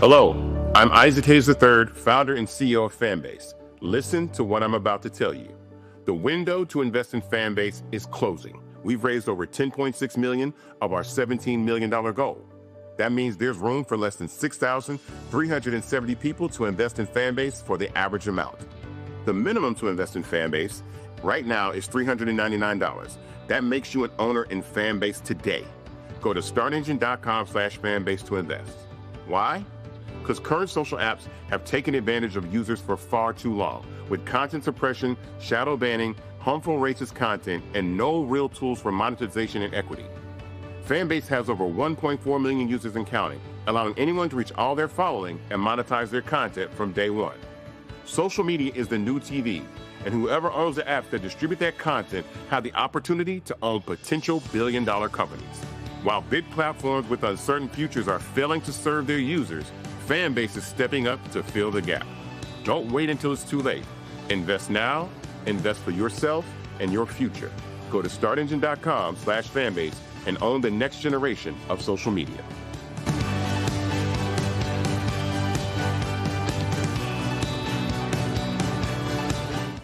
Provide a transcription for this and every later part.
Hello, I'm Isaac Hayes III, founder and CEO of Fanbase. Listen to what I'm about to tell you. The window to invest in Fanbase is closing. We've raised over $10.6 million of our $17 million goal. That means there's room for less than 6,370 people to invest in Fanbase for the average amount. The minimum to invest in Fanbase right now is $399. That makes you an owner in Fanbase today. Go to startengine.com/fanbase to invest. Why? Because current social apps have taken advantage of users for far too long, with content suppression, shadow banning, harmful racist content, and no real tools for monetization and equity. Fanbase has over 1.4 million users and counting, allowing anyone to reach all their following and monetize their content from day one. Social media is the new TV, and whoever owns the apps that distribute that content have the opportunity to own potential billion-dollar companies. While big platforms with uncertain futures are failing to serve their users, Fanbase is stepping up to fill the gap. Don't wait until it's too late. Invest now, invest for yourself and your future. Go to startengine.com/fanbase and own the next generation of social media.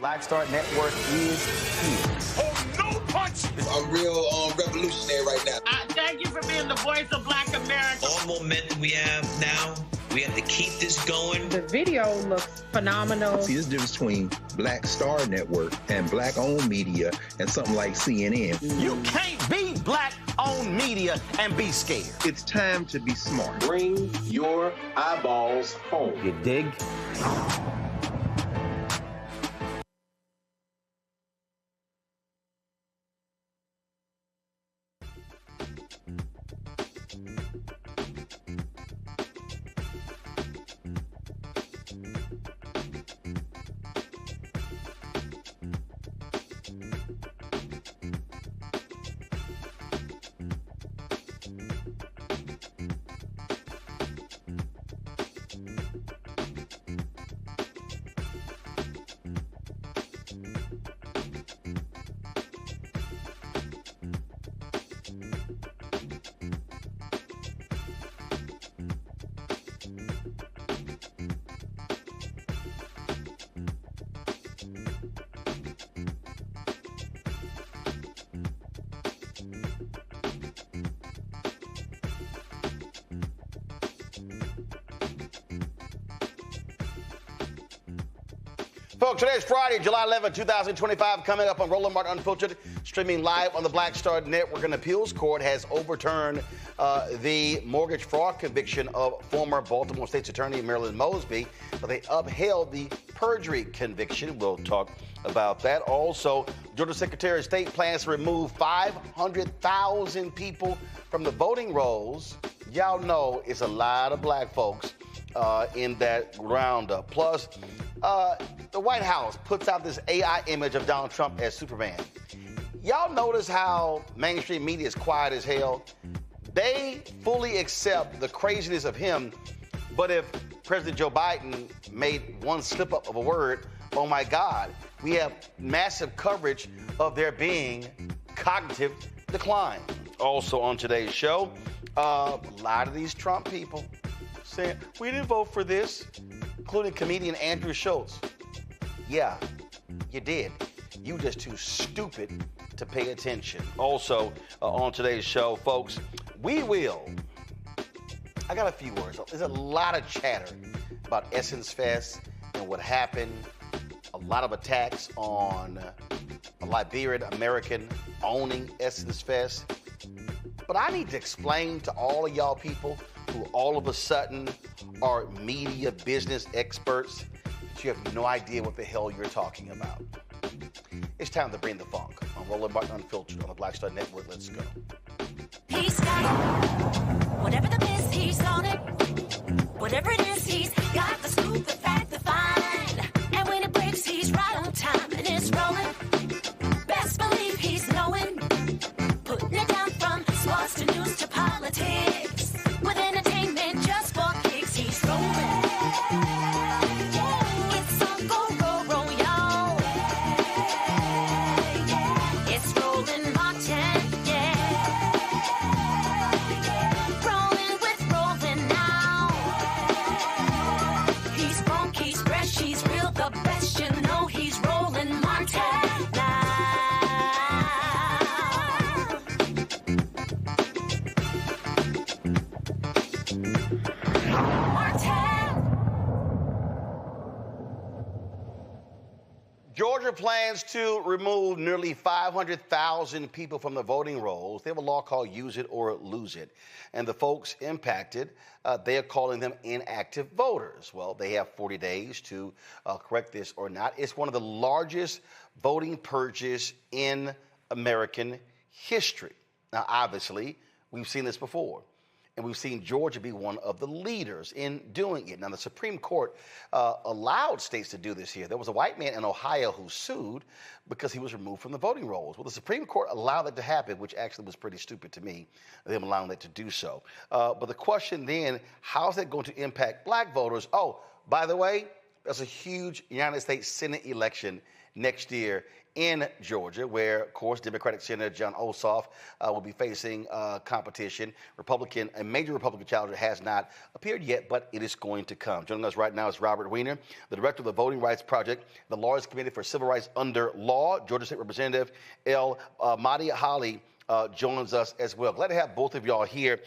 Black Star Network is here. Oh, no punches! I'm real revolutionary right now. Thank you for being the voice of Black America. All momentum we have now, we have to keep this going. The video looks phenomenal. See, this difference between Black Star Network and Black-owned media and something like CNN. You can't be Black-owned media and be scared. It's time to be smart. Bring your eyeballs home. You dig? Folks, today is Friday, July 11, 2025, coming up on Roland Martin Unfiltered, streaming live on the Black Star Network. An appeals court has overturned the mortgage fraud conviction of former Baltimore State's Attorney Marilyn Mosby, but they upheld the perjury conviction. We'll talk about that. Also, Georgia Secretary of State plans to remove 500,000 people from the voting rolls. Y'all know it's a lot of black folks in that roundup. Plus, the White House puts out this AI image of Donald Trump as Superman. Y'all notice how mainstream media is quiet as hell? They fully accept the craziness of him, but if President Joe Biden made one slip up of a word, oh my God, we have massive coverage of there being cognitive decline. Also on today's show, a lot of these Trump people saying, we didn't vote for this, including comedian Andrew Schultz. Yeah, you did. You just too stupid to pay attention. Also, on today's show, folks, I got a few words. There's a lot of chatter about Essence Fest and what happened. A lot of attacks on a Liberian American owning Essence Fest. But I need to explain to all of y'all people who all of a sudden are media business experts that you have no idea what the hell you're talking about. It's time to bring the funk on Roland Martin Unfiltered on the Black Star Network. Let's go. He's got it. Whatever the miss, he's on it. Whatever it is, he's got the scoop, the fact, the find. And when it breaks, he's right on time and it's rolling. Best believe he's knowing. Putting it down from sports to news to politics. With entertainment just for kicks, he's rolling. It's on go, y'all. It's Roland Martin, yeah. Rolling with Roland now. plans to remove nearly 500,000 people from the voting rolls. They have a law called Use It or Lose It. And the folks impacted, they are calling them inactive voters. Well, they have 40 days to correct this or not. It's one of the largest voting purges in American history. Now, obviously, we've seen this before. And we've seen Georgia be one of the leaders in doing it. Now, the Supreme Court allowed states to do this here. There was a white man in Ohio who sued because he was removed from the voting rolls. Well, the Supreme Court allowed that to happen, which actually was pretty stupid to me, them allowing that to do so. But the question then, how is that going to impact black voters? Oh, by the way, there's a huge United States Senate election next year in Georgia, where, of course, Democratic Senator John Ossoff will be facing competition. A major Republican challenger has not appeared yet, but it is going to come. Joining us right now is Robert Weiner, the director of the Voting Rights Project, the Lawyers Committee for Civil Rights Under Law. Georgia State Representative El Mahdi Holly joins us as well. Glad to have both of y'all here.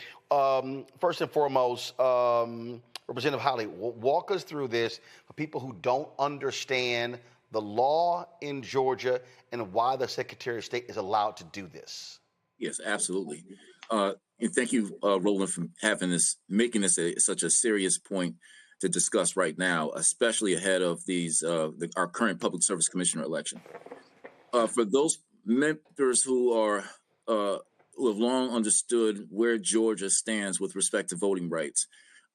First and foremost, Representative Holly, walk us through this for people who don't understand the law in Georgia and why the Secretary of State is allowed to do this. Yes, absolutely. And thank you, Roland, for making this such a serious point to discuss right now, especially ahead of our current Public Service Commissioner election. For those members who have long understood where Georgia stands with respect to voting rights,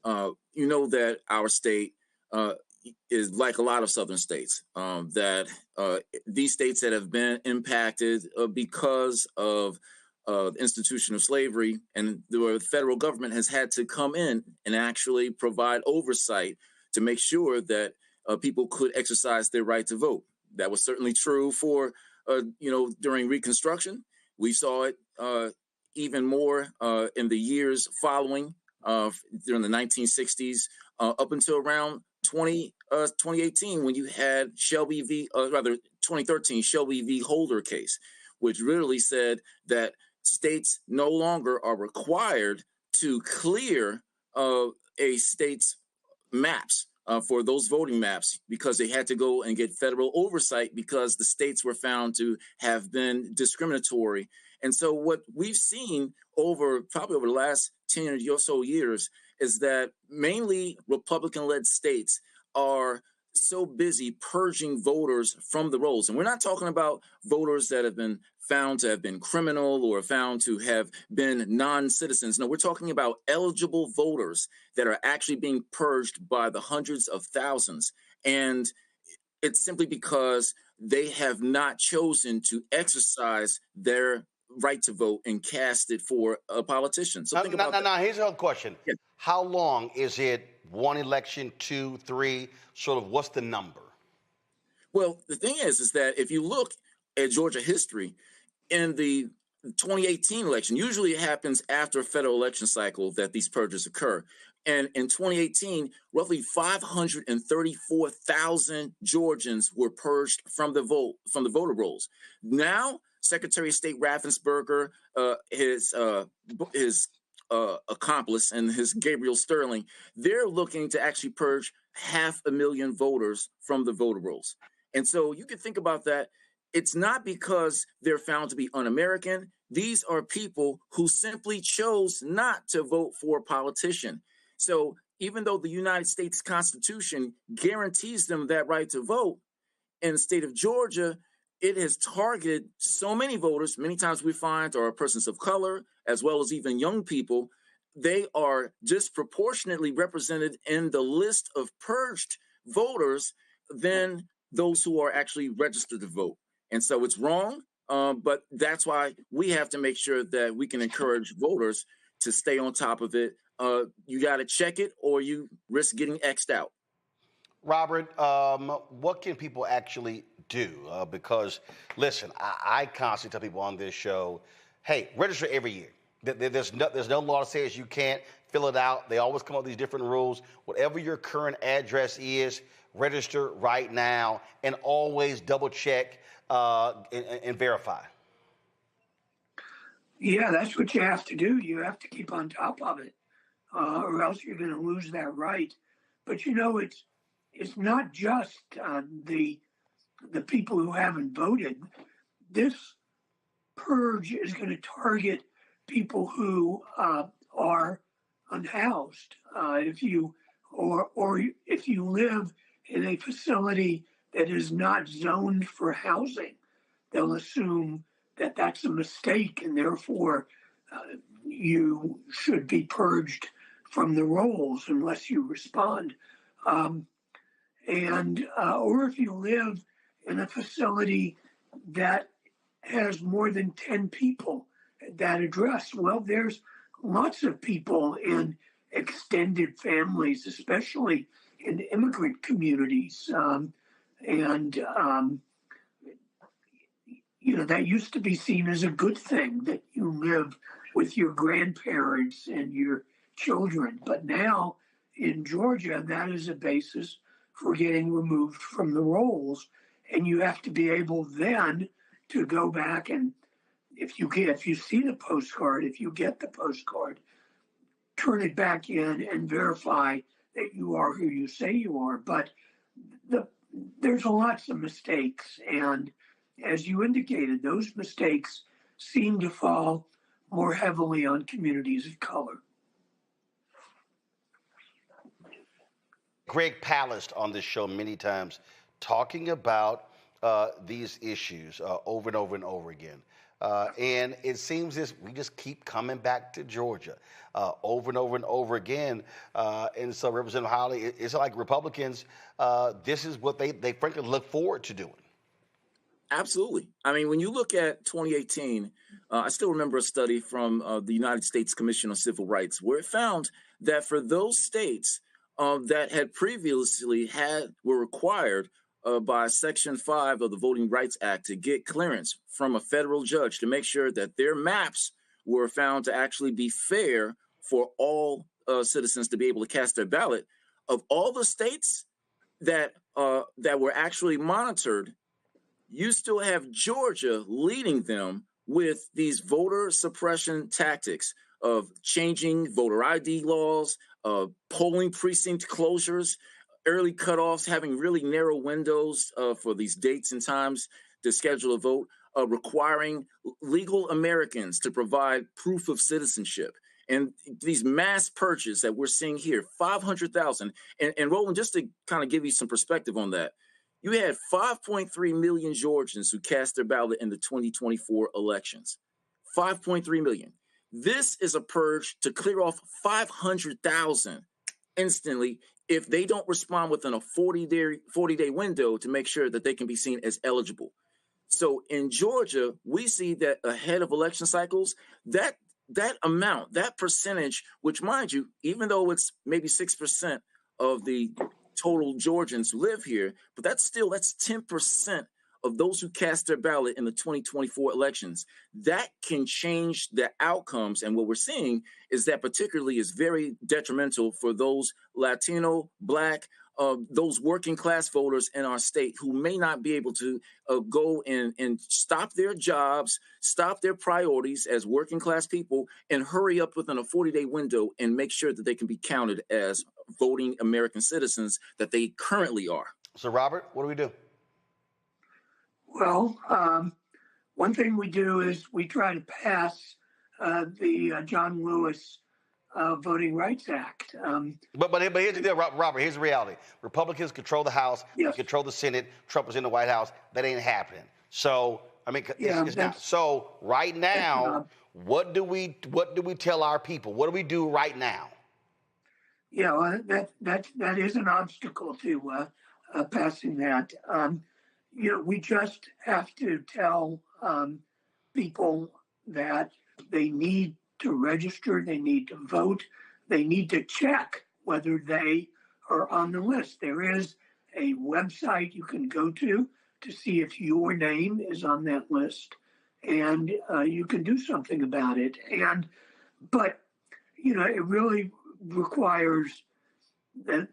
you know that our state is like a lot of southern states, that these states that have been impacted because of the institution of slavery, and the federal government has had to come in and actually provide oversight to make sure that people could exercise their right to vote. That was certainly true for, during Reconstruction. We saw it even more in the years following, during the 1960s, up until around 2018, when you had 2013 Shelby v. Holder case, which really said that states no longer are required to clear a state's maps for those voting maps, because they had to go and get federal oversight because the states were found to have been discriminatory. And so what we've seen probably over the last 10 or so years is that mainly Republican-led states are so busy purging voters from the rolls. And we're not talking about voters that have been found to have been criminal or found to have been non-citizens. No, we're talking about eligible voters that are actually being purged by the hundreds of thousands. And it's simply because they have not chosen to exercise their right to vote and cast it for a politician. So think about that. Now, here's another question. Yeah. How long is it? One election, 2, 3, sort of what's the number? Well, the thing is that if you look at Georgia history, in the 2018 election, usually it happens after a federal election cycle that these purges occur. And in 2018, roughly 534,000 Georgians were purged from the voter rolls. Now, Secretary of State Raffensperger, his accomplice, and his Gabriel Sterling, they're looking to actually purge 500,000 voters from the voter rolls. And so you can think about that. It's not because they're found to be un-American. These are people who simply chose not to vote for a politician. So even though the United States Constitution guarantees them that right to vote, in the state of Georgia, it has targeted so many voters. Many times we find are persons of color, as well as even young people. They are disproportionately represented in the list of purged voters than those who are actually registered to vote. And so it's wrong, but that's why we have to make sure that we can encourage voters to stay on top of it. You got to check it or you risk getting X'd out. Robert, what can people actually do? Because, listen, I constantly tell people on this show, hey, register every year. There's no law that says you can't fill it out. They always come up with these different rules. Whatever your current address is, register right now and always double check and verify. Yeah, that's what you have to do. You have to keep on top of it, or else you're going to lose that right. But, you know, it's not just the the people who haven't voted, this purge is going to target people who are unhoused. If you live in a facility that is not zoned for housing, they'll assume that that's a mistake, and therefore you should be purged from the rolls unless you respond. Or if you live in a facility that has more than 10 people at that address, well, there's lots of people in extended families, especially in immigrant communities. That used to be seen as a good thing, that you live with your grandparents and your children. But now in Georgia, that is a basis for getting removed from the rolls. And you have to be able then to go back and if you see the postcard, if you get the postcard, turn it back in and verify that you are who you say you are. But there's lots of mistakes. And as you indicated, those mistakes seem to fall more heavily on communities of color. Greg Palast on this show many times talking about these issues over and over and over again. And it seems as we just keep coming back to Georgia over and over and over again. And so, Representative Holly, it's like Republicans, this is what they frankly look forward to doing. Absolutely. I mean, when you look at 2018, I still remember a study from the United States Commission on Civil Rights, where it found that for those states that had previously were required by Section 5 of the Voting Rights Act to get clearance from a federal judge to make sure that their maps were found to actually be fair for all citizens to be able to cast their ballot, of all the states that were actually monitored, you still have Georgia leading them with these voter suppression tactics of changing voter ID laws, polling precinct closures, early cutoffs, having really narrow windows for these dates and times to schedule a vote, requiring legal Americans to provide proof of citizenship. And these mass purges that we're seeing here, 500,000. And Roland, just to kind of give you some perspective on that, you had 5.3 million Georgians who cast their ballot in the 2024 elections. 5.3 million. This is a purge to clear off 500,000 instantly if they don't respond within a 40-day window to make sure that they can be seen as eligible. So in Georgia, we see that ahead of election cycles, that amount, that percentage, which mind you, even though it's maybe 6% of the total Georgians who live here, but that's 10% of those who cast their ballot in the 2024 elections. That can change the outcomes. And what we're seeing is that particularly is very detrimental for those Latino, Black, those working class voters in our state who may not be able to go and stop their jobs, stop their priorities as working class people, and hurry up within a 40-day window and make sure that they can be counted as voting American citizens that they currently are. So, Robert, what do we do? Well, one thing we do is we try to pass the John Lewis Voting Rights Act. But here's the deal, Robert, here's the reality. Republicans control the House, yes. control the Senate, Trump is in the White House. That ain't happening. So, I mean, it's not. So, right now, what do we tell our people? What do we do right now? Yeah, well, that is an obstacle to passing that. We just have to tell people that they need to register, they need to vote, they need to check whether they are on the list. There is a website you can go to see if your name is on that list, and you can do something about it. But it really requires that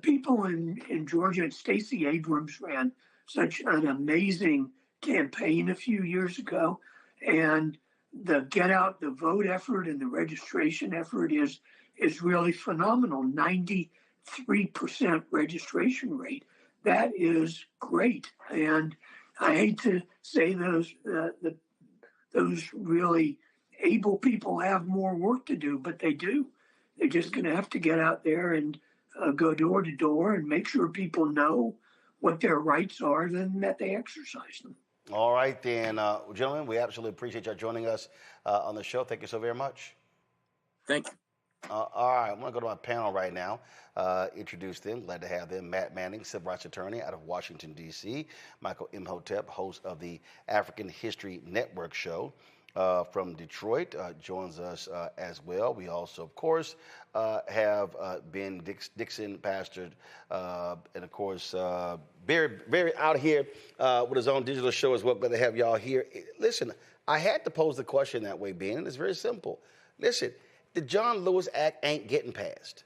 people in Georgia, and Stacey Abrams ran such an amazing campaign a few years ago, and the get out the vote effort and the registration effort is really phenomenal. 93% registration rate. that is great. And I hate to say those really able people have more work to do, but they do. They're just going to have to get out there and go door to door and make sure people know what their rights are, and that they exercise them. All right, then, gentlemen, we absolutely appreciate you joining us on the show. Thank you so very much. Thank you. All right, I'm going to go to my panel right now. Introduce them. Glad to have them. Matt Manning, civil rights attorney out of Washington, D.C. Michael Imhotep, host of the African History Network show from Detroit, joins us as well. We also, of course, have Ben Dixon, pastor, and, of course, very out here with his own digital show as well. Glad to have y'all here. Listen, I had to pose the question that way, Ben, and it's very simple. Listen, the John Lewis Act ain't getting passed.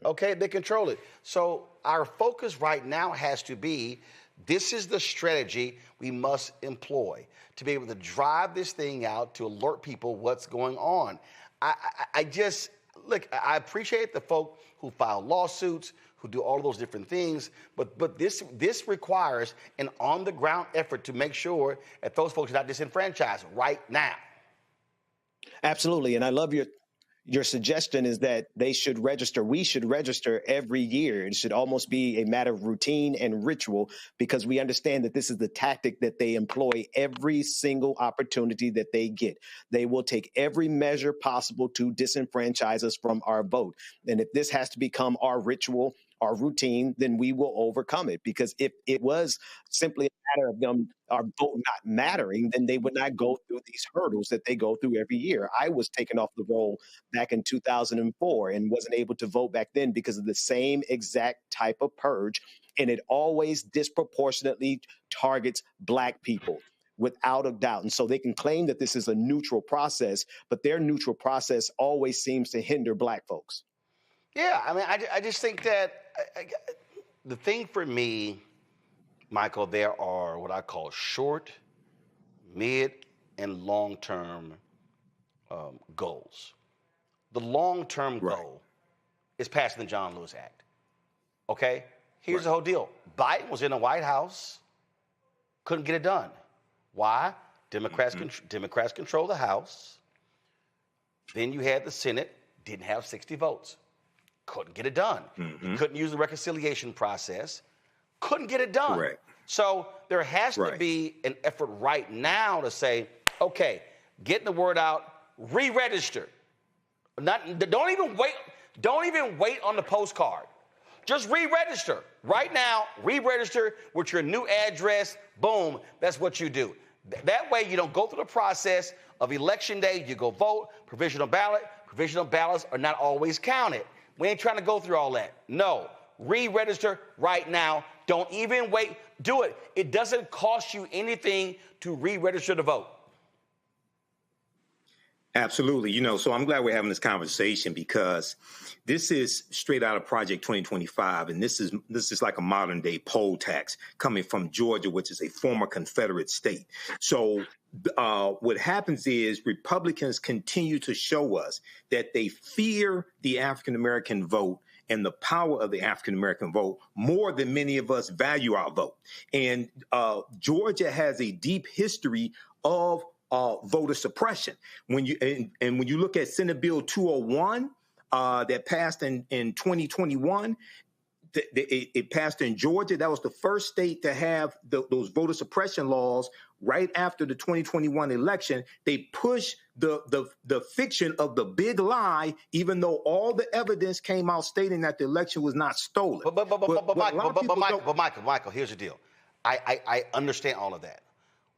Okay, they control it. So our focus right now has to be, this is the strategy we must employ to be able to drive this thing out, to alert people what's going on. I just, look, I appreciate the folk who file lawsuits, who do all of those different things, but this requires an on-the-ground effort to make sure that those folks are not disenfranchised right now. Absolutely, and I love your suggestion is that they should register. We should register every year. It should almost be a matter of routine and ritual, because we understand that this is the tactic that they employ every single opportunity that they get. They will take every measure possible to disenfranchise us from our vote. And if this has to become our ritual, our routine, then we will overcome it. Because if it was simply a matter of them, our vote not mattering, then they would not go through these hurdles that they go through every year. I was taken off the roll back in 2004 and wasn't able to vote back then because of the same exact type of purge. And it always disproportionately targets Black people, without a doubt. And so they can claim that this is a neutral process, but their neutral process always seems to hinder Black folks. Yeah, I mean, I just think that the thing for me, Michael, there are what I call short, mid, and long-term goals. The long-term goal is passing the John Lewis Act. Okay? Here's the whole deal. Biden was in the White House, couldn't get it done. Why? Democrats control the House. Then you had the Senate, didn't have 60 votes. Couldn't get it done. Couldn't use the reconciliation process. Couldn't get it done. Correct. So there has to be an effort right now to say, okay, getting the word out, re-register. Don't even wait on the postcard. Just re-register. Right now, re-register with your new address. Boom, that's what you do. That way you don't go through the process of election day, you go vote, provisional ballot. Provisional ballots are not always counted. We ain't trying to go through all that. No, re-register right now. Don't even wait. Do it. It doesn't cost you anything to re-register to vote. Absolutely. So I'm glad we're having this conversation, because this is straight out of Project 2025. And this is like a modern day poll tax coming from Georgia, which is a former Confederate state. So what happens is Republicans continue to show us that they fear the African-American vote and the power of the African-American vote more than many of us value our vote. And Georgia has a deep history of voter suppression. When you look at Senate Bill 201 that passed in 2021, it passed in Georgia. That was the first state to have those voter suppression laws right after the 2021 election. They pushed the fiction of the big lie, even though all the evidence came out stating that the election was not stolen. But Michael, here's the deal. I understand all of that.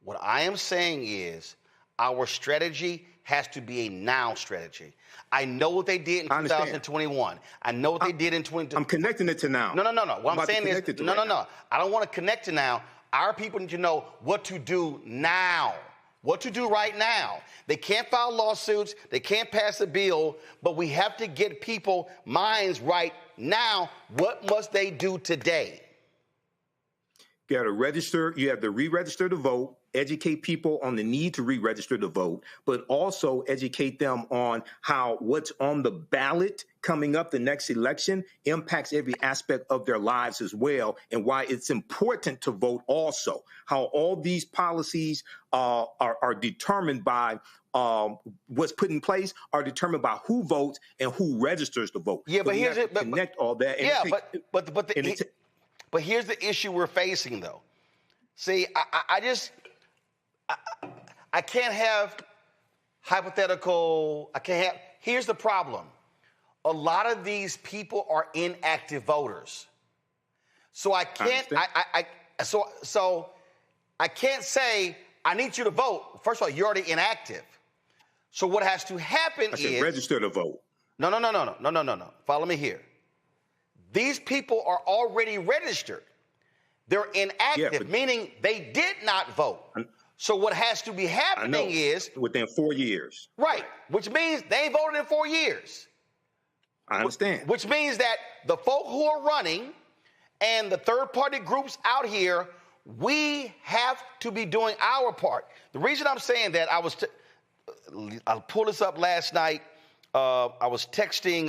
What I am saying is our strategy has to be a now strategy. I know what they did in 2021. I know what they did in 2022. I'm connecting it to now. No. What I'm saying is, no. I don't want to connect to now. Our people need to know what to do now. What to do right now. They can't file lawsuits. They can't pass a bill. But we have to get people minds right now. What must they do today? You got to register. You have to re-register to vote. educate people on the need to re-register to vote, but also educate them on how what's on the ballot coming up the next election impacts every aspect of their lives as well, and why it's important to vote also. How all these policies are determined by what's put in place, are determined by who votes and who registers to vote. Yeah, but here's it. Connect all that. But here's the issue we're facing, though. See, I can't have hypothetical. Here's the problem. A lot of these people are inactive voters. So I can't. So I can't say I need you to vote. First of all, you're already inactive. So what has to happen is register to vote. No. Follow me here. These people are already registered. They're inactive, meaning they did not vote. So what has to be happening is within 4 years. Right, which means they ain't voted in 4 years. I understand. Which means that the folk who are running and the third-party groups out here, we have to be doing our part. The reason I'm saying that, I'll pull this up last night. I was texting,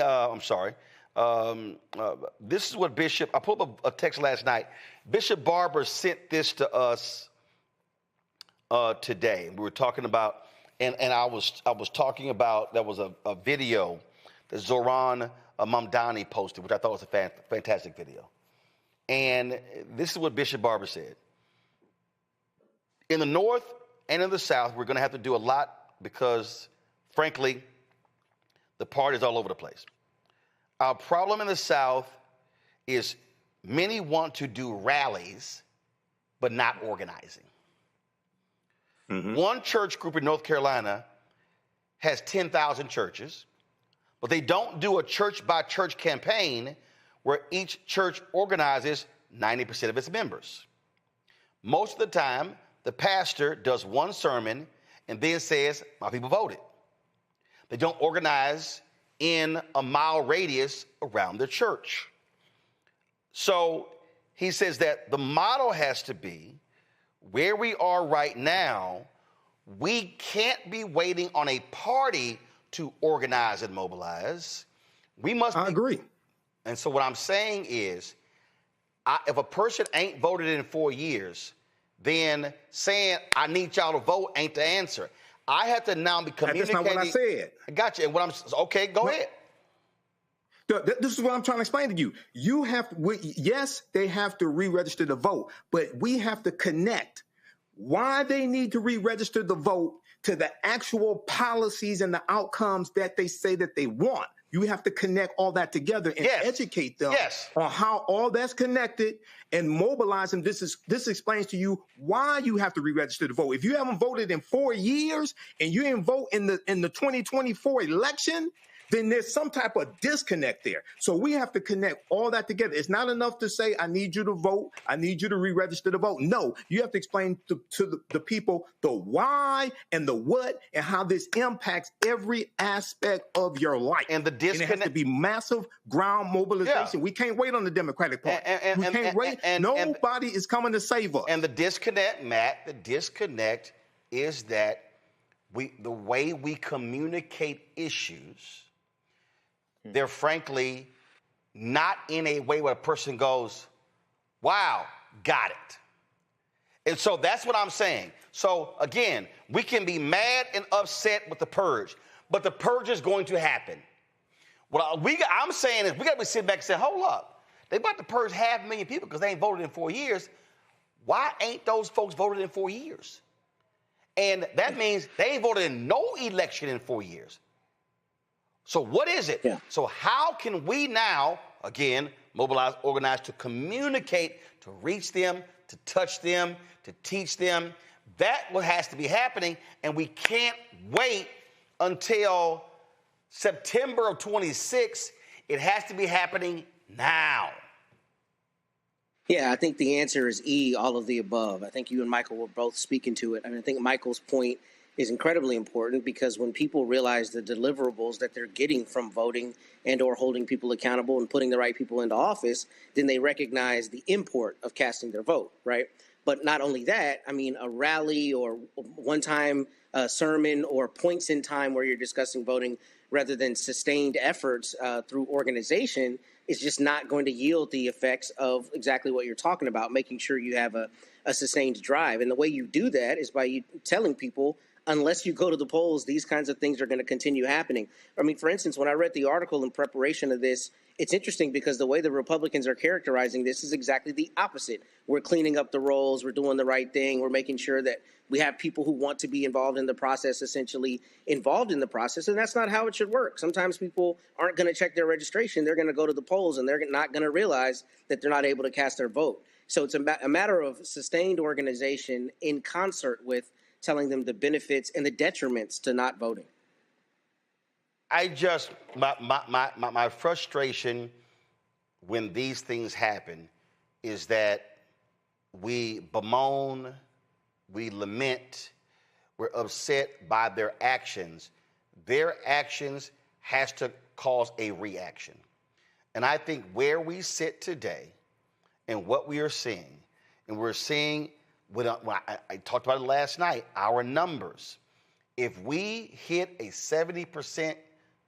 this is what I pulled up a text last night. Bishop Barber sent this to us today. We were talking about, and I was talking about, there was a video that Zoran Mamdani posted, which I thought was a fantastic video. And this is what Bishop Barber said. In the North and in the South, we're going to have to do a lot because, frankly, the party is all over the place. Our problem in the South is many want to do rallies, but not organizing. Mm-hmm. One church group in North Carolina has 10,000 churches, but they don't do a church-by-church campaign where each church organizes 90% of its members. Most of the time, the pastor does one sermon and then says, my people voted. They don't organize in a mile radius around the church. So he says that the model has to be where we are right now. We can't be waiting on a party to organize and mobilize. I agree. And so what I'm saying is, if a person ain't voted in 4 years, then saying I need y'all to vote ain't the answer. I have to now be communicating. That's not what I said. I got you. And okay, go ahead. This is what I'm trying to explain to you. Yes, they have to re-register to vote, but we have to connect why they need to re-register to vote to the actual policies and the outcomes that they say that they want. You have to connect all that together and educate them on how all that's connected and mobilize them. This explains to you why you have to re-register to vote. If you haven't voted in 4 years and you didn't vote in the 2024 election, then there's some type of disconnect there. So we have to connect all that together. It's not enough to say, I need you to vote. I need you to re-register to vote. No, you have to explain to the people the why and the what and how this impacts every aspect of your life. And the disconnect. And it has to be massive ground mobilization. We can't wait on the Democratic Party. We can't wait. Nobody is coming to save us. And the disconnect, Matt, is that the way we communicate issues, they're frankly not in a way where a person goes, wow, got it. And so that's what I'm saying. So again, we can be mad and upset with the purge, but the purge is going to happen. What I'm saying is we got to be sitting back and say, hold up. They about to purge 500,000 people because they ain't voted in 4 years. Why ain't those folks voted in 4 years? And that means they ain't voted in no election in 4 years. So what is it? Yeah. So how can we now, again, mobilize, organize to communicate, to reach them, to touch them, to teach them? That's what has to be happening, and we can't wait until September of 26. It has to be happening now. Yeah, I think the answer is E, all of the above. I think you and Michael were both speaking to it. I mean, I think Michael's point is incredibly important because when people realize the deliverables that they're getting from voting and or holding people accountable and putting the right people into office, then they recognize the import of casting their vote, right? But not only that, I mean, a rally or one-time sermon or points in time where you're discussing voting rather than sustained efforts through organization is just not going to yield the effects of exactly what you're talking about, making sure you have a sustained drive. And the way you do that is by you telling people, unless you go to the polls, these kinds of things are going to continue happening. I mean, for instance, when I read the article in preparation of this, it's interesting because the way the Republicans are characterizing this is exactly the opposite. We're cleaning up the rolls. We're doing the right thing. We're making sure that we have people who want to be involved in the process, essentially involved in the process. And that's not how it should work. Sometimes people aren't going to check their registration. They're going to go to the polls and they're not going to realize that they're not able to cast their vote. So it's a matter of sustained organization in concert with telling them the benefits and the detriments to not voting. My frustration when these things happen is that we bemoan, we lament, we're upset by their actions. Their actions has to cause a reaction. And I think where we sit today and what we are seeing, and we're seeing, I talked about it last night, our numbers. If we hit a 70%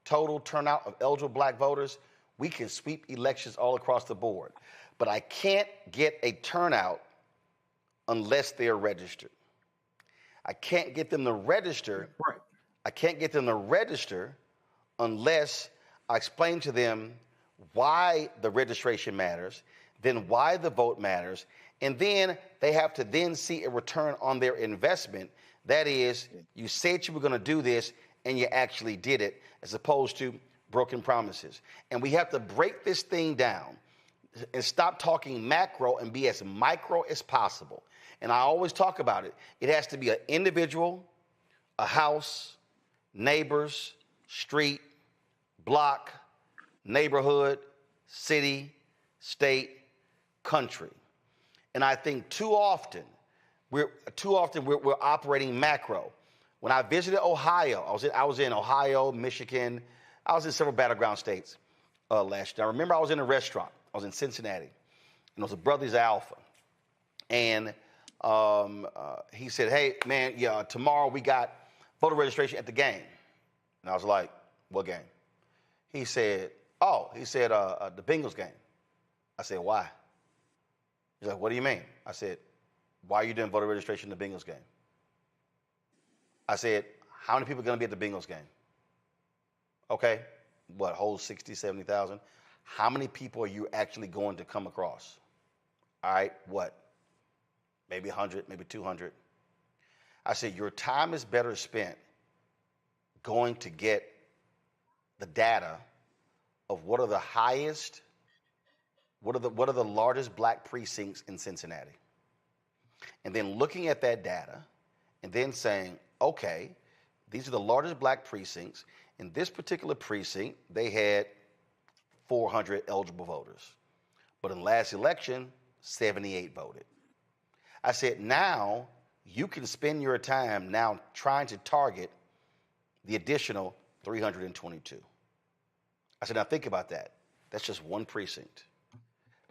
total turnout of eligible black voters, we can sweep elections all across the board. But I can't get a turnout unless they're registered. I can't get them to register. Right. I can't get them to register unless I explain to them why the registration matters, then why the vote matters, and then they have to then see a return on their investment. That is, you said you were going to do this, and you actually did it, as opposed to broken promises. And we have to break this thing down and stop talking macro and be as micro as possible. And I always talk about it. It has to be an individual, a house, neighbors, street, block, neighborhood, city, state, country. And I think too often we're operating macro. When I visited Ohio, I was in Ohio, Michigan. I was in several battleground states last year. I remember I was in a restaurant. I was in Cincinnati, and it was a Brothers Alpha. And he said, "Hey, man, yeah, tomorrow we got voter registration at the game." And I was like, "What game?" He said, the Bengals game. I said, "Why?" He's like, "What do you mean?" I said, "Why are you doing voter registration in the Bengals game?" I said, "How many people are going to be at the Bengals game?" Okay, what, whole 60, 70,000? How many people are you actually going to come across? All right, what? Maybe 100, maybe 200. I said, your time is better spent going to get the data of what are the highest, what are the largest black precincts in Cincinnati, and then looking at that data and then saying, okay, these are the largest black precincts. In this particular precinct, they had 400 eligible voters. But in last election, 78 voted. I said, now you can spend your time now trying to target the additional 322. I said, now think about that. That's just one precinct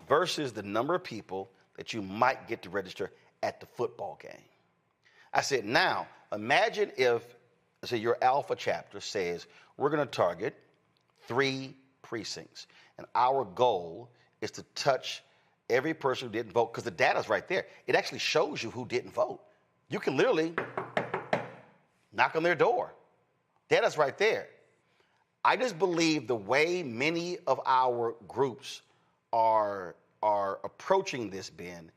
versus the number of people that you might get to register at the football game. I said, now imagine if, your Alpha chapter says we're going to target 3 precincts, and our goal is to touch every person who didn't vote, because the data's right there. It actually shows you who didn't vote. You can literally knock on their door. Data's right there. I just believe the way many of our groups are approaching this, Ben,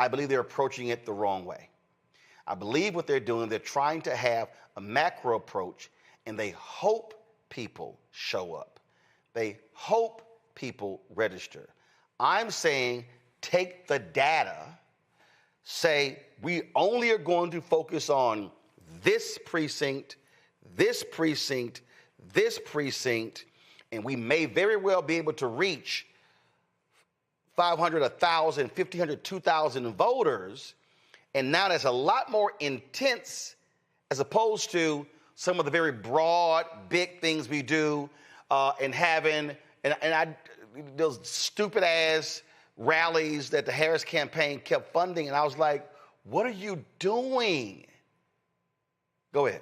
I believe they're approaching it the wrong way. I believe what they're doing, they're trying to have a macro approach, and they hope people show up. They hope people register. I'm saying take the data, say we only are going to focus on this precinct, this precinct, this precinct, and we may very well be able to reach 500, 1,000, 1,500, 2,000 voters. And now that's a lot more intense as opposed to some of the very broad, big things we do and having, those stupid ass rallies that the Harris campaign kept funding, and I was like, what are you doing? Go ahead.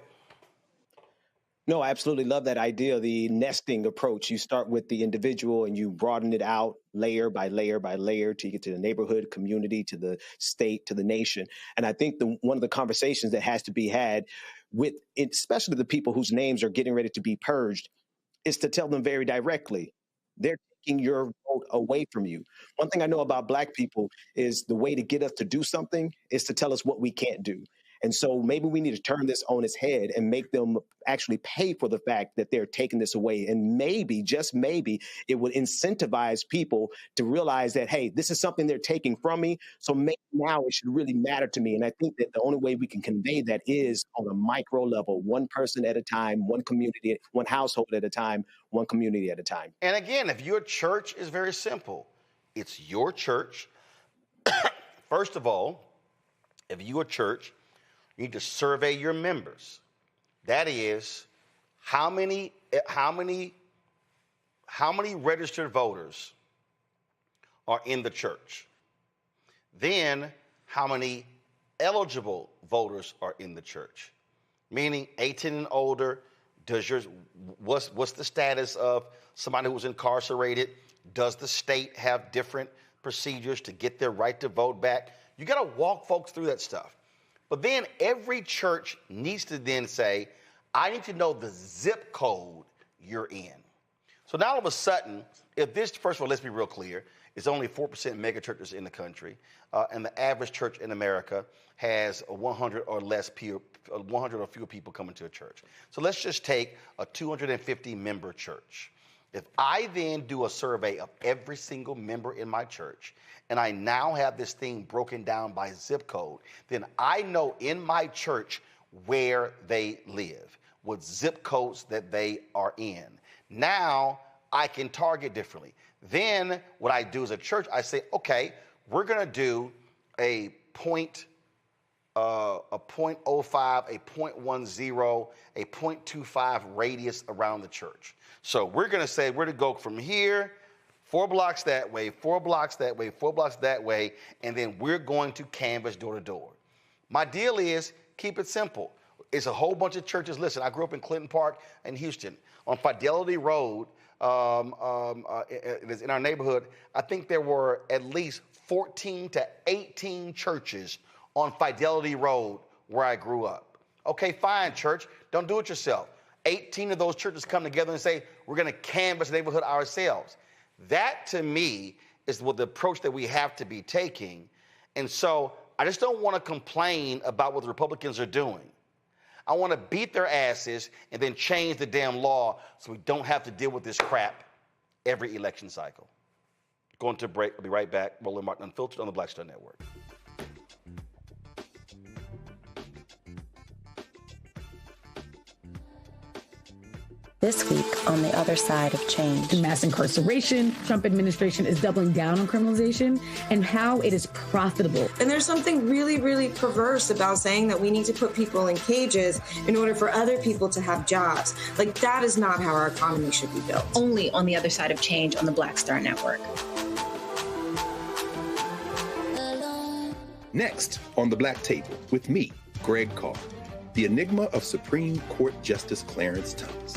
No, I absolutely love that idea, the nesting approach. You start with the individual and you broaden it out layer by layer by layer to get to the neighborhood, community, to the state, to the nation. And I think one of the conversations that has to be had with, especially the people whose names are getting ready to be purged, is to tell them very directly, they're taking your vote away from you. One thing I know about Black people is the way to get us to do something is to tell us what we can't do. And so maybe we need to turn this on its head and make them actually pay for the fact that they're taking this away. And maybe, just maybe, it would incentivize people to realize that, hey, this is something they're taking from me. So maybe now it should really matter to me. And I think that the only way we can convey that is on a micro level, one person at a time, one community, one household at a time, one community at a time. And again, if your church is very simple, it's your church. First of all, if you're a church, you need to survey your members. That is, how many registered voters are in the church? Then, how many eligible voters are in the church? Meaning 18 and older. What's the status of somebody who's incarcerated? Does the state have different procedures to get their right to vote back? You got to walk folks through that stuff. But then every church needs to then say, I need to know the zip code you're in. So now all of a sudden, if this, first of all, let's be real clear, it's only 4% mega churches in the country, and the average church in America has 100 or fewer people coming to a church. So let's just take a 250 member church. If I then do a survey of every single member in my church, and I now have this thing broken down by zip code, then I know in my church where they live, what zip codes that they are in. Now I can target differently. Then what I do as a church, I say, okay, we're going to do a 0.05, a 0.10, a 0.25 radius around the church. So we're going to say we're to go from here, 4 blocks that way, 4 blocks that way, 4 blocks that way, and then we're going to canvass door to door. My deal is keep it simple. It's a whole bunch of churches. Listen, I grew up in Clinton Park in Houston. On Fidelity Road, in our neighborhood, I think there were at least 14 to 18 churches on Fidelity Road where I grew up. Okay, fine, church. Don't do it yourself. 18 of those churches come together and say, we're going to canvass the neighborhood ourselves. That, to me, is what the approach that we have to be taking. And so I just don't want to complain about what the Republicans are doing. I want to beat their asses and then change the damn law so we don't have to deal with this crap every election cycle. Going to a break. I'll be right back. Roland Martin Unfiltered on the Black Star Network. This week on the other side of change. Mass incarceration, Trump administration is doubling down on criminalization, and how it is profitable. And there's something really, really perverse about saying that we need to put people in cages in order for other people to have jobs. Like, that is not how our economy should be built. Only on the other side of change on the Black Star Network. Next on the Black Table with me, Greg Carr, the enigma of Supreme Court Justice Clarence Thomas.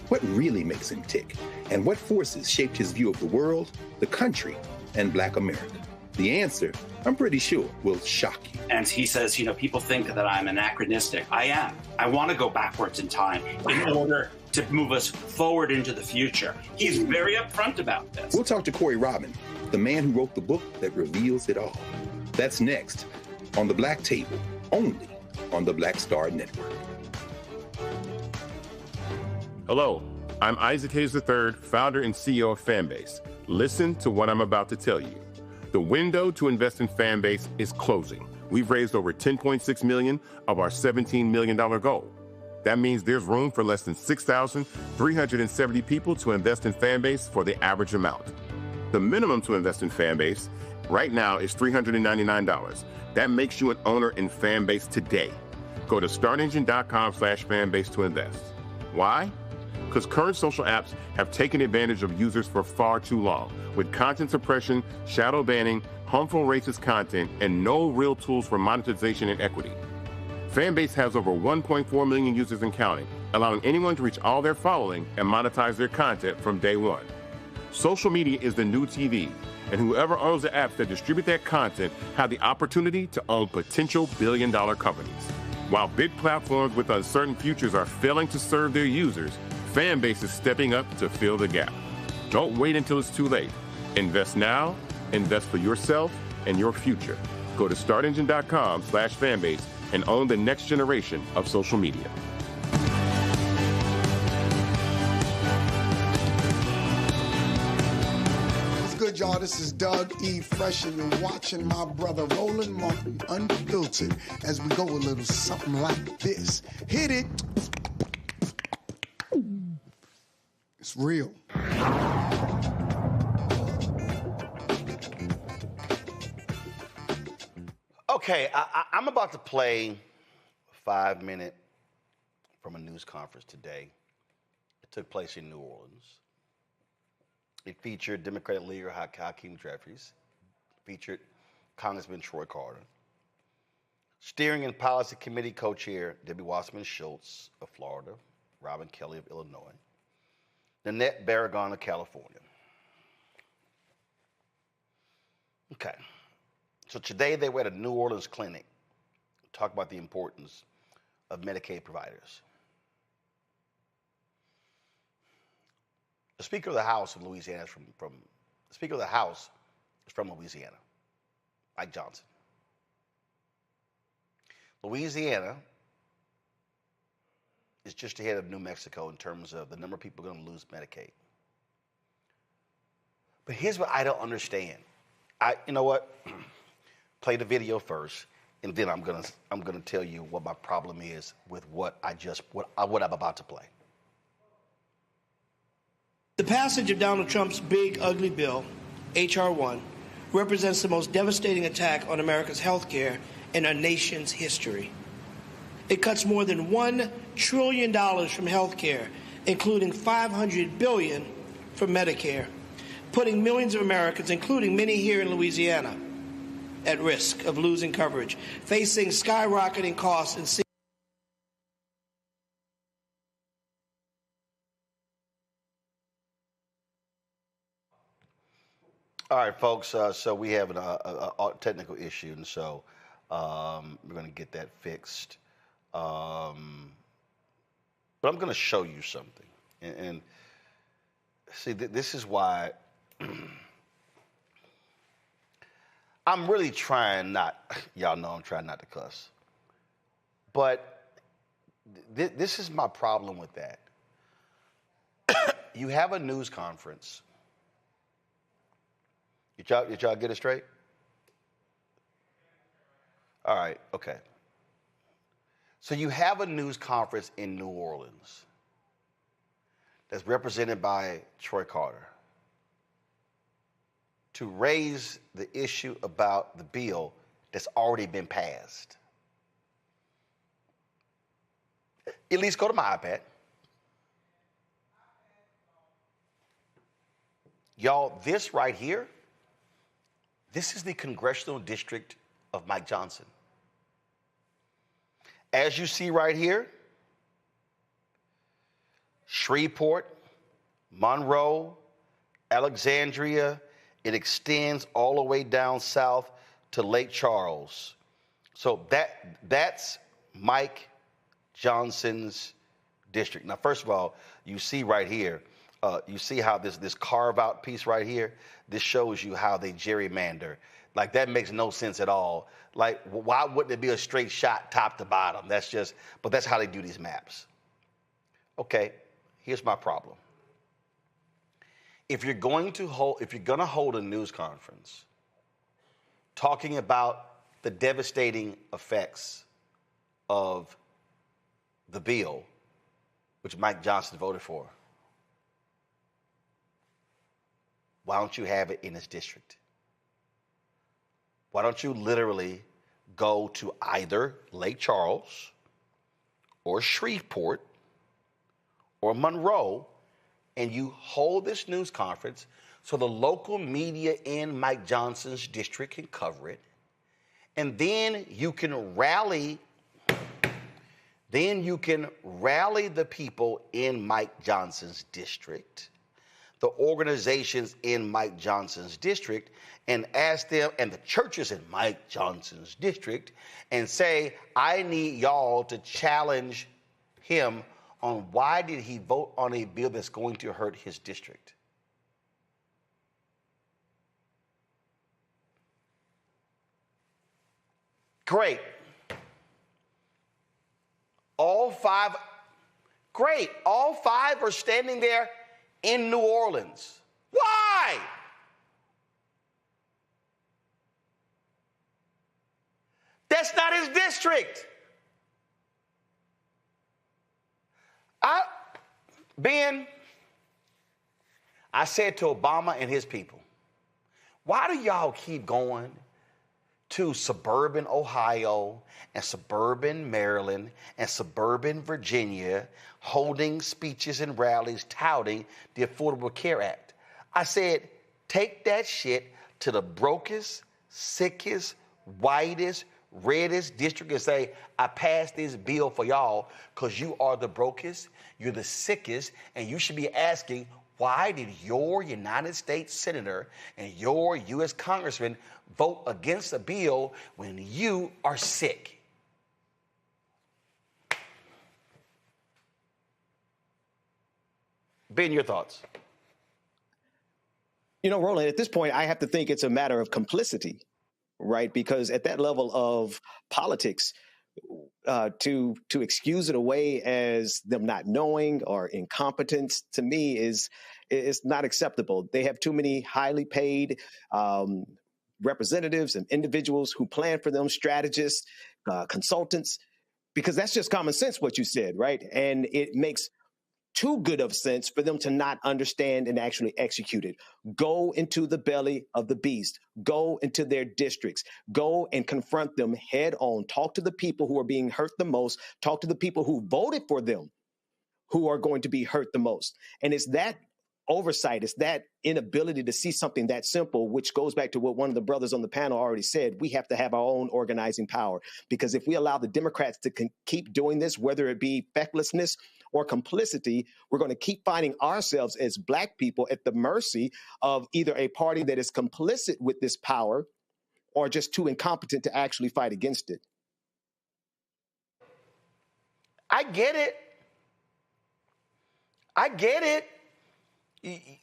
What really makes him tick? And what forces shaped his view of the world, the country, and Black America? The answer, I'm pretty sure, will shock you. And he says, people think that I'm anachronistic. I am. I want to go backwards in time in order to move us forward into the future. He's very upfront about this. We'll talk to Corey Robin, the man who wrote the book that reveals it all. That's next on the Black Table, only on the Black Star Network. Hello, I'm Isaac Hayes III, founder and CEO of Fanbase. Listen to what I'm about to tell you. The window to invest in Fanbase is closing. We've raised over $10.6 million of our $17 million goal. That means there's room for less than 6,370 people to invest in Fanbase for the average amount. The minimum to invest in Fanbase right now is $399. That makes you an owner in Fanbase today. Go to startengine.com/fanbase to invest. Why? because current social apps have taken advantage of users for far too long, with content suppression, shadow banning, harmful racist content, and no real tools for monetization and equity. Fanbase has over 1.4 million users and counting, allowing anyone to reach all their following and monetize their content from day one. Social media is the new TV, and whoever owns the apps that distribute that content have the opportunity to own potential billion-dollar companies. While big platforms with uncertain futures are failing to serve their users, Fanbase is stepping up to fill the gap. Don't wait until it's too late. Invest now, invest for yourself and your future. Go to startengine.com/fanbase and own the next generation of social media. Good, y'all. This is Doug E. Fresh, and you're watching my brother Roland Martin Unfiltered as we go a little something like this. Hit it. It's real. Okay, I'm about to play a 5-minute from a news conference today. It took place in New Orleans. It featured Democratic leader Hakeem Jeffries, featured Congressman Troy Carter, Steering and Policy Committee co-chair Debbie Wasserman Schultz of Florida, Robin Kelly of Illinois, Nanette Barragan of California. Okay, so today they were at a New Orleans clinic to talk about the importance of Medicaid providers. The Speaker of the House of Louisiana is from Speaker of the House is from Louisiana, Mike Johnson. Louisiana is just ahead of New Mexico in terms of the number of people going to lose Medicaid. But here's what I don't understand. You know what? Play the video first, and then I'm gonna tell you what my problem is with what I'm about to play. The passage of Donald Trump's big, ugly bill, H.R. 1, represents the most devastating attack on America's health care in our nation's history. It cuts more than $1 trillion from health care, including $500 billion from Medicare, putting millions of Americans, including many here in Louisiana, at risk of losing coverage, facing skyrocketing costs and All right, folks, so we have a technical issue, and so we're going to get that fixed. But I'm going to show you something. And see, this is why I'm really trying not, y'all know I'm trying not to cuss. But this is my problem with that. You have a news conference. Did y'all get it straight? All right, okay. So you have a news conference in New Orleans that's represented by Troy Carter to raise the issue about the bill that's already been passed. At least go to my iPad. Y'all, this right here, this is the congressional district of Mike Johnson. As you see right here, Shreveport, Monroe, Alexandria, it extends all the way down south to Lake Charles. So that's Mike Johnson's district. Now, first of all, you see right here, you see how this carve-out piece right here, this shows you how they gerrymander. Like, that makes no sense at all. Like, why wouldn't it be a straight shot top to bottom? But that's how they do these maps. Okay, here's my problem. If you're going to hold a news conference talking about the devastating effects of the bill, which Mike Johnson voted for, why don't you have it in his district? Why don't you literally go to either Lake Charles or Shreveport or Monroe, and you hold this news conference so the local media in Mike Johnson's district can cover it, and then you can rally the people in Mike Johnson's district, the organizations in Mike Johnson's district, and ask them, and the churches in Mike Johnson's district, and say, I need y'all to challenge him on why did he vote on a bill that's going to hurt his district. Great. All five are standing there in New Orleans. Why? That's not his district. Ben, I said to Obama and his people, why do y'all keep going to suburban Ohio and suburban Maryland and suburban Virginia holding speeches and rallies touting the Affordable Care Act? I said, take that shit to the brokest, sickest, whitest, reddest district and say, I passed this bill for y'all because you are the brokest, you're the sickest, and you should be asking, why did your United States Senator and your U.S. Congressman vote against a bill when you are sick? Ben, your thoughts? You know, Roland, at this point, I have to think it's a matter of complicity, right? Because at that level of politics, to excuse it away as them not knowing or incompetence, to me, is not acceptable. They have too many highly paid representatives and individuals who plan for them, strategists, consultants, because that's just common sense what you said, right? And it makes too good of sense for them to not understand and actually execute it. Go into the belly of the beast. Go into their districts. Go and confront them head on. Talk to the people who are being hurt the most. Talk to the people who voted for them who are going to be hurt the most. And it's that oversight, it's that inability to see something that simple, which goes back to what one of the brothers on the panel already said. We have to have our own organizing power, because if we allow the Democrats to keep doing this, whether it be fecklessness or complicity, we're going to keep finding ourselves as Black people at the mercy of either a party that is complicit with this power or just too incompetent to actually fight against it. I get it.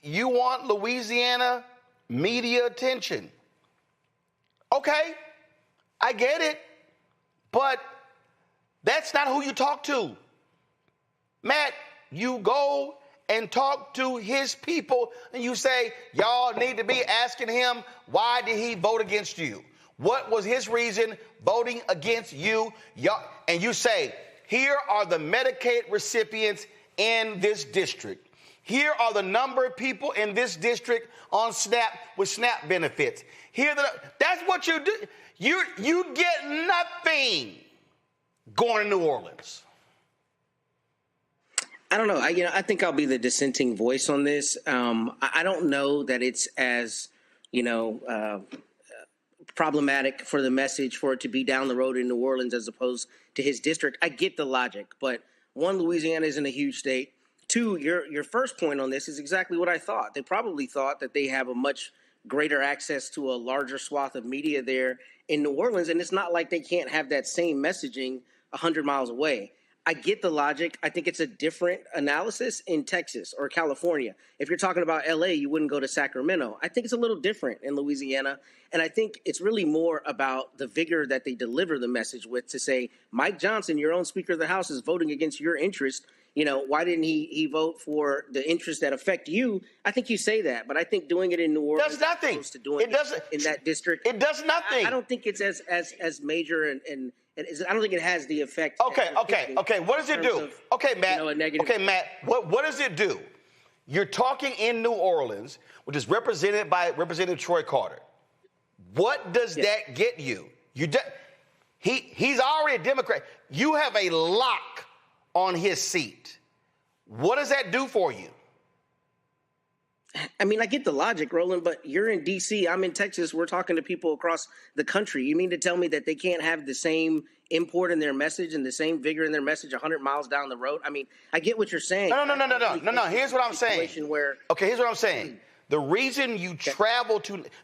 You want Louisiana media attention. Okay, I get it. But that's not who you talk to. Matt, you go and talk to his people and you say, y'all need to be asking him, why did he vote against you? What was his reason voting against you? And you say, here are the Medicaid recipients in this district. Here are the number of people in this district on SNAP with SNAP benefits. That's what you do. You get nothing going to New Orleans. I don't know. I think I'll be the dissenting voice on this. I don't know that it's as, problematic for the message for it to be down the road in New Orleans as opposed to his district. I get the logic, but one, Louisiana isn't a huge state. Two, your first point on this is exactly what I thought. They probably thought that they have a much greater access to a larger swath of media there in New Orleans, and it's not like they can't have that same messaging 100 miles away. I get the logic. I think it's a different analysis in Texas or California. If you're talking about L.A., you wouldn't go to Sacramento. I think it's a little different in Louisiana, and I think it's really more about the vigor that they deliver the message with to say, Mike Johnson, your own Speaker of the House, is voting against your interest. Why didn't he vote for the interests that affect you? I think you say that, but I think doing it in New Orleans does nothing. To doing it in that district, it does nothing. I don't think it's as major and I don't think it has the effect. Okay. What does it do? Okay, Matt. Matt. What does it do? You're talking in New Orleans, which is represented by Representative Troy Carter. What does that get you? He's already a Democrat. You have a lock on his seat. What does that do for you? I mean, I get the logic, Roland, but you're in D.C., I'm in Texas. We're talking to people across the country. You mean to tell me that they can't have the same import in their message and the same vigor in their message 100 miles down the road? I mean, I get what you're saying. No. Here's what I'm saying. Here's what I'm saying. The reason you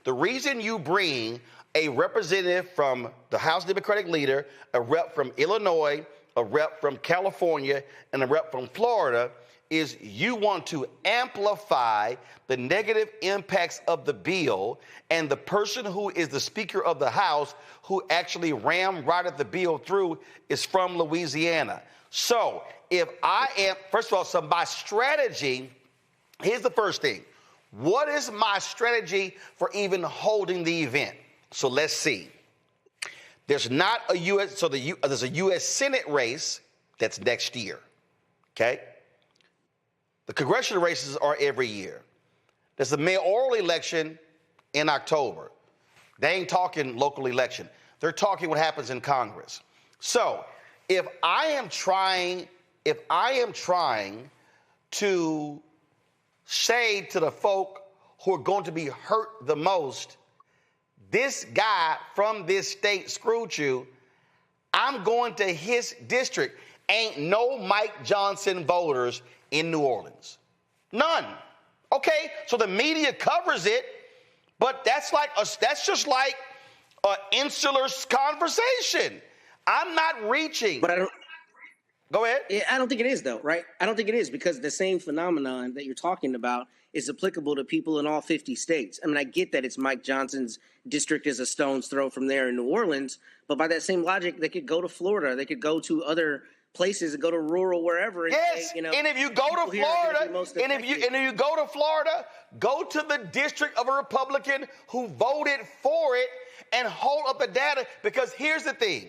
the reason you bring a representative from the House Democratic leader, a rep from Illinois, a rep from California, and a rep from Florida is you want to amplify the negative impacts of the bill, and the person who is the Speaker of the House who actually ramrodded the bill through is from Louisiana. So if I am, first of all, so my strategy, here's the first thing. What is my strategy for even holding the event? So let's see. There's not a U.S., so there's a U.S. Senate race that's next year, okay? The congressional races are every year. There's a mayoral election in October. They ain't talking local election. They're talking what happens in Congress. So if I am trying to say to the folk who are going to be hurt the most, this guy from this state screwed you, I'm going to his district. Ain't no Mike Johnson voters in New Orleans. None. Okay, so the media covers it, but that's just like an insular conversation. I'm not reaching. But I don't. Go ahead. Yeah, I don't think it is, though, right? I don't think it is, because the same phenomenon that you're talking about is applicable to people in all 50 states. I mean, I get that it's Mike Johnson's district is a stone's throw from there in New Orleans, but by that same logic, they could go to Florida. They could go to other places and go to rural wherever. And yes, say, and if you go to Florida, go to the district of a Republican who voted for it and hold up the data, because here's the thing.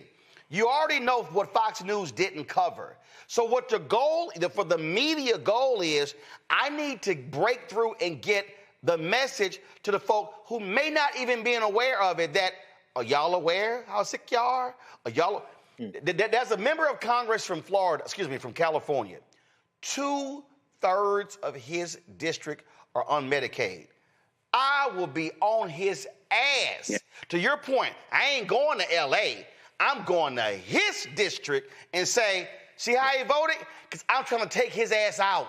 You already know what Fox News didn't cover. So what the goal, for the media goal is, I need to break through and get the message to the folk who may not even be aware of it, that, are y'all aware how sick y'all are? Are y'all... There's a member of Congress from from California. 2/3 of his district are on Medicaid. I will be on his ass. Yeah. To your point, I ain't going to L.A., I'm going to his district and say, see how he voted? Because I'm trying to take his ass out.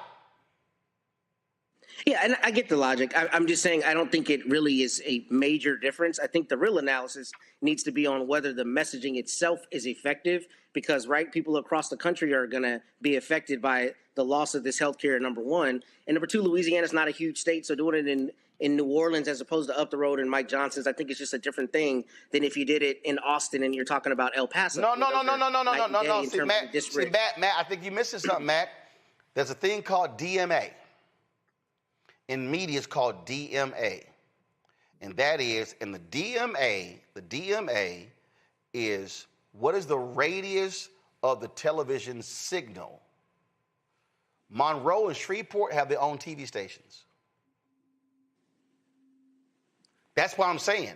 Yeah, and I get the logic. I'm just saying I don't think it really is a major difference. I think the real analysis needs to be on whether the messaging itself is effective, because, right, people across the country are going to be affected by the loss of this health care, number one. And number two, Louisiana's not a huge state, so doing it in New Orleans as opposed to up the road in Mike Johnson's, I think it's just a different thing than if you did it in Austin and you're talking about El Paso. No. See, Matt, I think you're missing something, Matt. There's a thing called DMA. In media, it's called DMA. And that is, in the DMA is, what is the radius of the television signal? Monroe and Shreveport have their own TV stations. That's what I'm saying.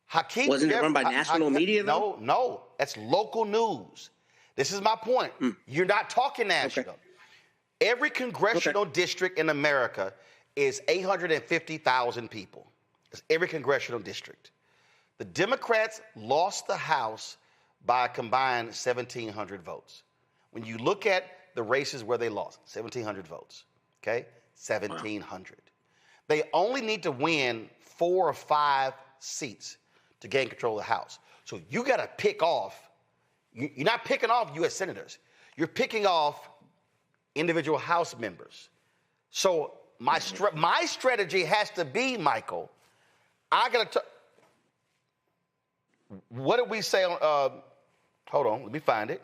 Hakeem wasn't it run by national media, though? No. That's local news. This is my point. You're not talking national. Okay. Every congressional district in America is 850,000 people. It's every congressional district. The Democrats lost the House by a combined 1,700 votes. When you look at the races where they lost, 1,700 votes, okay? 1,700. Wow. They only need to win 4 or 5 seats to gain control of the House. So you got to pick off, you're not picking off U.S. senators. You're picking off individual House members. So my strategy has to be, Michael, I got to, what did we say on, hold on, let me find it.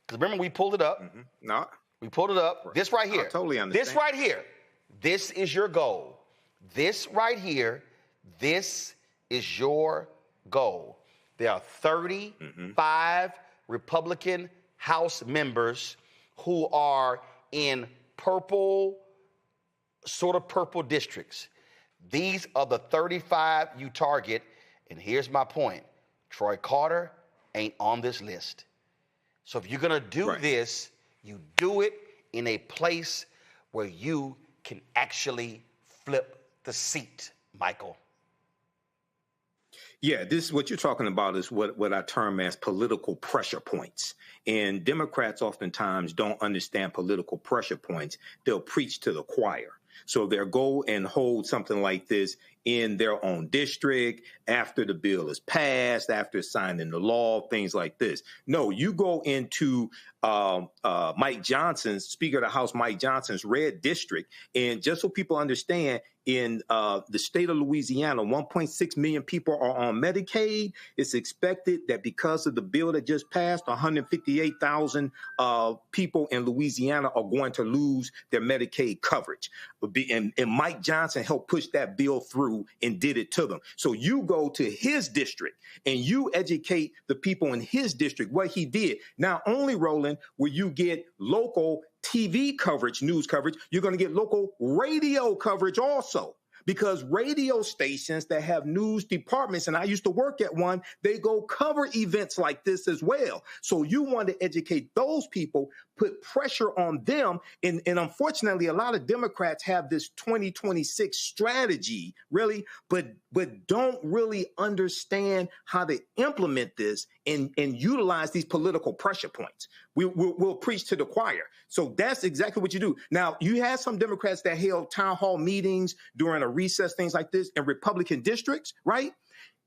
Because remember, we pulled it up. No. We pulled it up. This right here. I totally understand. This right here. This is your goal. This right here, this is your goal. There are 35 Republican House members who are in purple districts. These are the 35 you target. And here's my point. Troy Carter ain't on this list. So if you're going to do this, you do it in a place where you can actually flip the seat, Michael? Yeah, this is what you're talking about is what I term as political pressure points. And Democrats oftentimes don't understand political pressure points. They'll preach to the choir. So they'll go and hold something like this in their own district after the bill is passed, after it's signed into law, things like this. No, you go into Mike Johnson's, Speaker of the House Mike Johnson's red district, and just so people understand, in the state of Louisiana, 1.6 million people are on Medicaid. It's expected that because of the bill that just passed, 158,000 people in Louisiana are going to lose their Medicaid coverage. And Mike Johnson helped push that bill through and did it to them. So you go to his district and you educate the people in his district what he did. Not only, Roland, will you get local TV coverage, news coverage, you're going to get local radio coverage also. Because radio stations that have news departments, and I used to work at one, they go cover events like this as well. So you want to educate those people, put pressure on them. And unfortunately, a lot of Democrats have this 2026 strategy, really, but don't really understand how to implement this and utilize these political pressure points. We'll preach to the choir. So that's exactly what you do. Now, you had some Democrats that held town hall meetings during a recess, things like this, in Republican districts, right?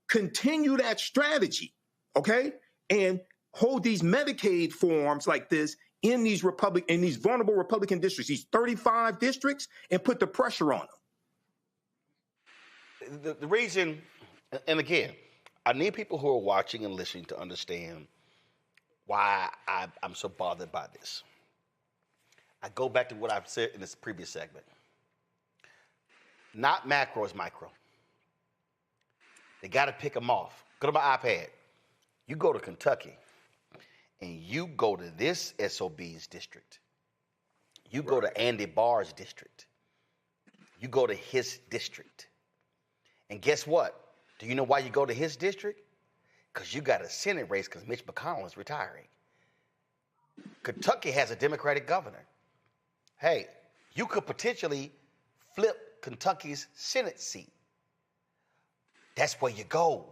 Continue that strategy, okay? And hold these Medicaid forums like this in these vulnerable Republican districts, these 35 districts, and put the pressure on them. The reason, and again, I need people who are watching and listening to understand why I'm so bothered by this. I go back to what I've said in this previous segment. Not macro is micro. They got to pick them off. Go to my iPad. You go to Kentucky, and you go to this SOB's district. You go to Andy Barr's district. You go to his district. And guess what? Do you know why you go to his district? Because you got a Senate race because Mitch McConnell is retiring. Kentucky has a Democratic governor. Hey, you could potentially flip Kentucky's Senate seat. That's where you go.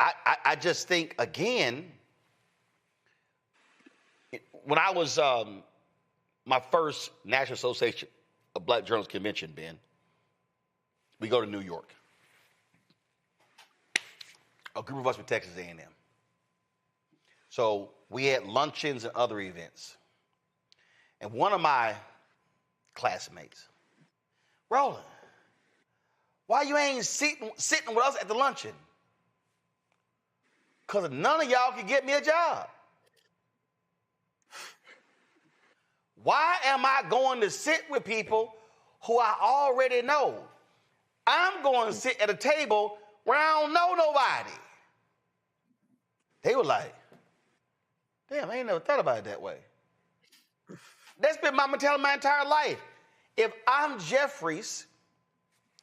I just think, again, when I was my first National Association of Black Journalists Convention, Ben, we go to New York. A group of us from Texas A&M. So we had luncheons and other events. And one of my classmates, Roland, why you ain't sitting with us at the luncheon? Because none of y'all can get me a job. Why am I going to sit with people who I already know? I'm going to sit at a table where I don't know nobody. They were like, damn, I ain't never thought about it that way. That's been my mentality my entire life. If I'm Jeffries,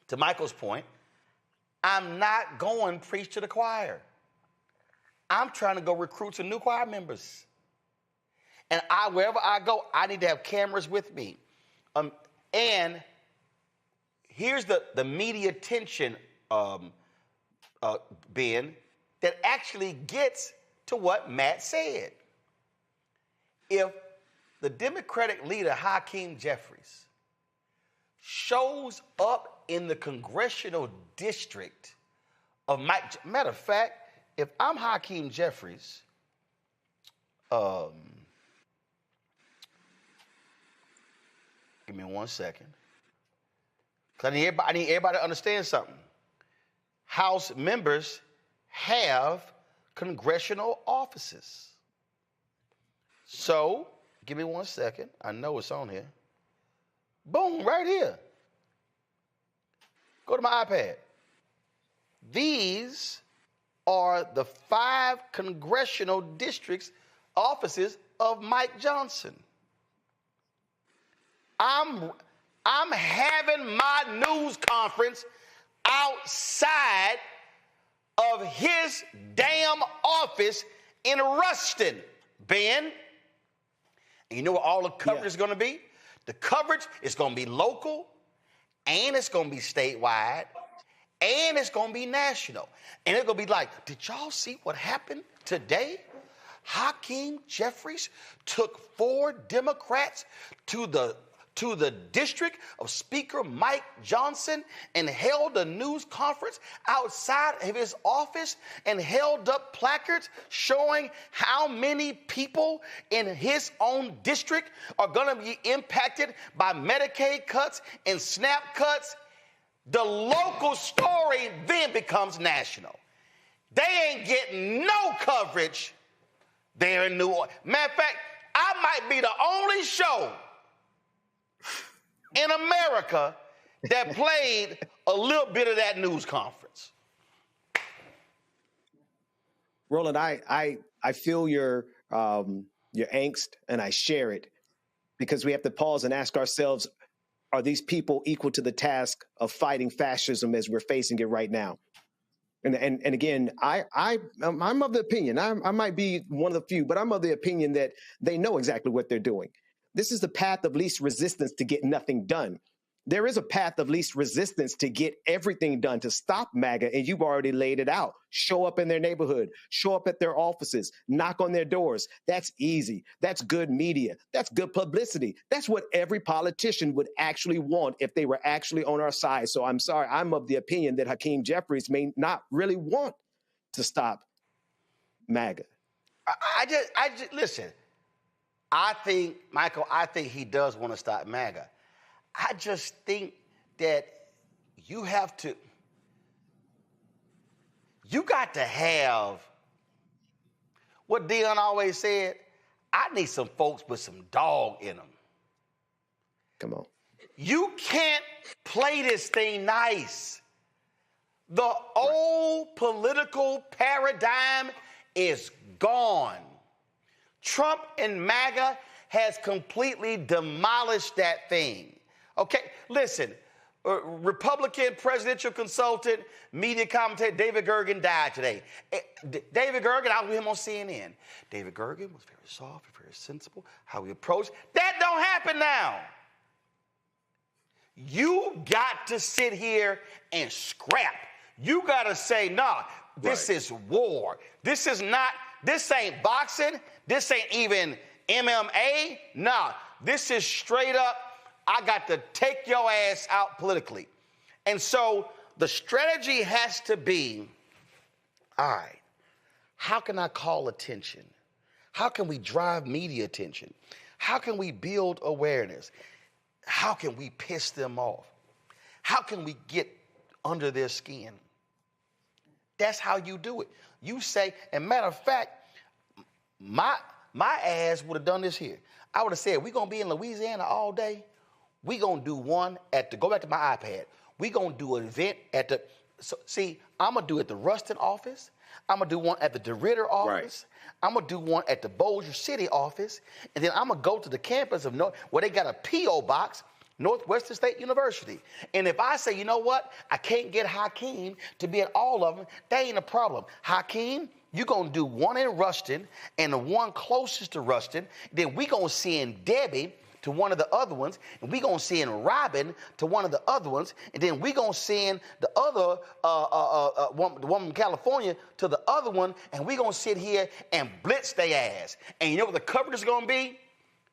to Michael's point, I'm not going to preach to the choir. I'm trying to go recruit some new choir members. And wherever I go, I need to have cameras with me. And here's the media attention, Ben, that actually gets to what Matt said. If the Democratic leader, Hakeem Jeffries, shows up in the congressional district of Mike, matter of fact, if I'm Hakeem Jeffries, give me 1 second. Because I need everybody to understand something. House members have congressional offices. So, give me 1 second. I know it's on here. Boom, right here. Go to my iPad. These are the 5 congressional districts offices of Mike Johnson. I'm having my news conference outside of his damn office in Ruston, Ben. And you know what all the coverage is going to be? The coverage is going to be local, and it's going to be statewide, and it's going to be national. And it's going to be like, did y'all see what happened today? Hakeem Jeffries took 4 Democrats to the district of Speaker Mike Johnson and held a news conference outside of his office and held up placards showing how many people in his own district are going to be impacted by Medicaid cuts and SNAP cuts. The local story then becomes national. They ain't getting no coverage there in New Orleans. Matter of fact, I might be the only show in America that played a little bit of that news conference. Roland, I feel your angst, and I share it, because we have to pause and ask ourselves, are these people equal to the task of fighting fascism as we're facing it right now? And again, I'm of the opinion, I might be one of the few, but I'm of the opinion that they know exactly what they're doing. This is the path of least resistance to get nothing done. There is a path of least resistance to get everything done, to stop MAGA, and you've already laid it out. Show up in their neighborhood, show up at their offices, knock on their doors. That's easy. That's good media. That's good publicity. That's what every politician would actually want if they were actually on our side. So I'm sorry, I'm of the opinion that Hakeem Jeffries may not really want to stop MAGA. I just listen. I think, Michael, he does want to stop MAGA. I just think that you got to have what Dion always said, I need some folks with some dog in them. Come on. You can't play this thing nice. The old political paradigm is gone. Trump and MAGA has completely demolished that thing. Okay, listen, Republican presidential consultant, media commentator David Gergen died today. David Gergen, I was with him on CNN. David Gergen was very soft, very sensible, how he approached. That don't happen now. You got to sit here and scrap. You got to say, nah, this is war. This ain't boxing. This ain't even MMA. Nah, this is straight up, I got to take your ass out politically. And so the strategy has to be, all right, how can I call attention? How can we drive media attention? How can we build awareness? How can we piss them off? How can we get under their skin? That's how you do it. You say, and matter of fact, my ass would have done this here. I would have said, we're going to be in Louisiana all day. We're going to do one go back to my iPad. We're going to do an event I'm going to do it at the Ruston office. I'm going to do one at the DeRitter office. Right. I'm going to do one at the Bossier City office. And then I'm going to go to the campus of where they got a P.O. box, Northwestern State University. And if I say, you know what, I can't get Hakeem to be at all of them, that ain't a problem. Hakeem, you're going to do one in Ruston and the one closest to Ruston. Then we're going to send Debbie to one of the other ones, and we're going to send Robin to one of the other ones, and then we're going to send the other the woman from California to the other one, and we're going to sit here and blitz their ass. And you know what the coverage is going to be?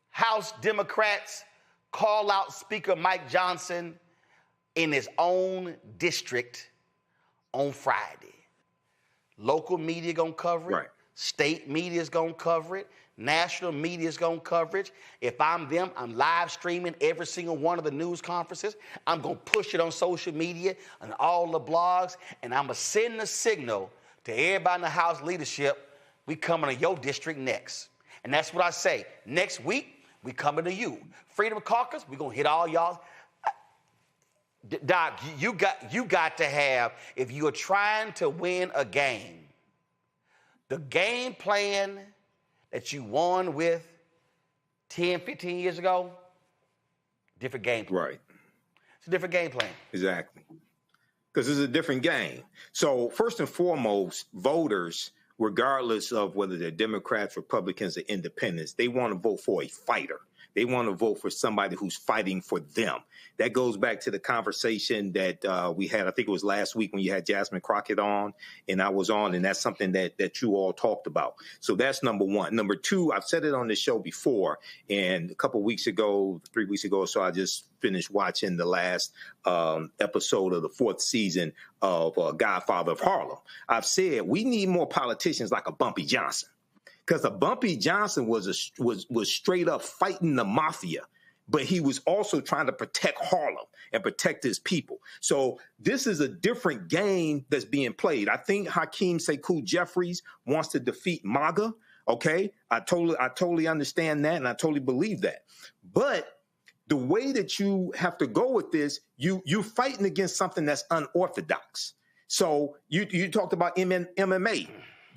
House Democrats call out Speaker Mike Johnson in his own district on Friday. Local media going to cover it. Right. State media is going to cover it. National media is going to cover it. If I'm them, I'm live streaming every single one of the news conferences. I'm going to push it on social media and all the blogs, and I'm going to send the signal to everybody in the House leadership, we coming to your district next. And that's what I say. Next week, we coming to you. Freedom Caucus, we're going to hit all y'all. Doc, you got to have, if you're trying to win a game, the game plan that you won with 10, 15 years ago, different game plan. Right. It's a different game plan. Exactly. Because it's a different game. So first and foremost, voters regardless of whether they're Democrats, Republicans, or independents, they want to vote for a fighter. They want to vote for somebody who's fighting for them. That goes back to the conversation that we had, I think it was last week when you had Jasmine Crockett on and I was on, and that's something that you all talked about. So that's number one. Number two, I've said it on the show before, and a couple of weeks ago, 3 weeks ago or so, I just finished watching the last episode of the 4th season of Godfather of Harlem. I've said we need more politicians like a Bumpy Johnson. Because a Bumpy Johnson was straight up fighting the mafia, but he was also trying to protect Harlem and protect his people. So this is a different game that's being played. I think Hakeem Sekou Jeffries wants to defeat MAGA. Okay, I totally understand that, and I totally believe that. But the way that you have to go with this, you're fighting against something that's unorthodox. So you talked about MMA.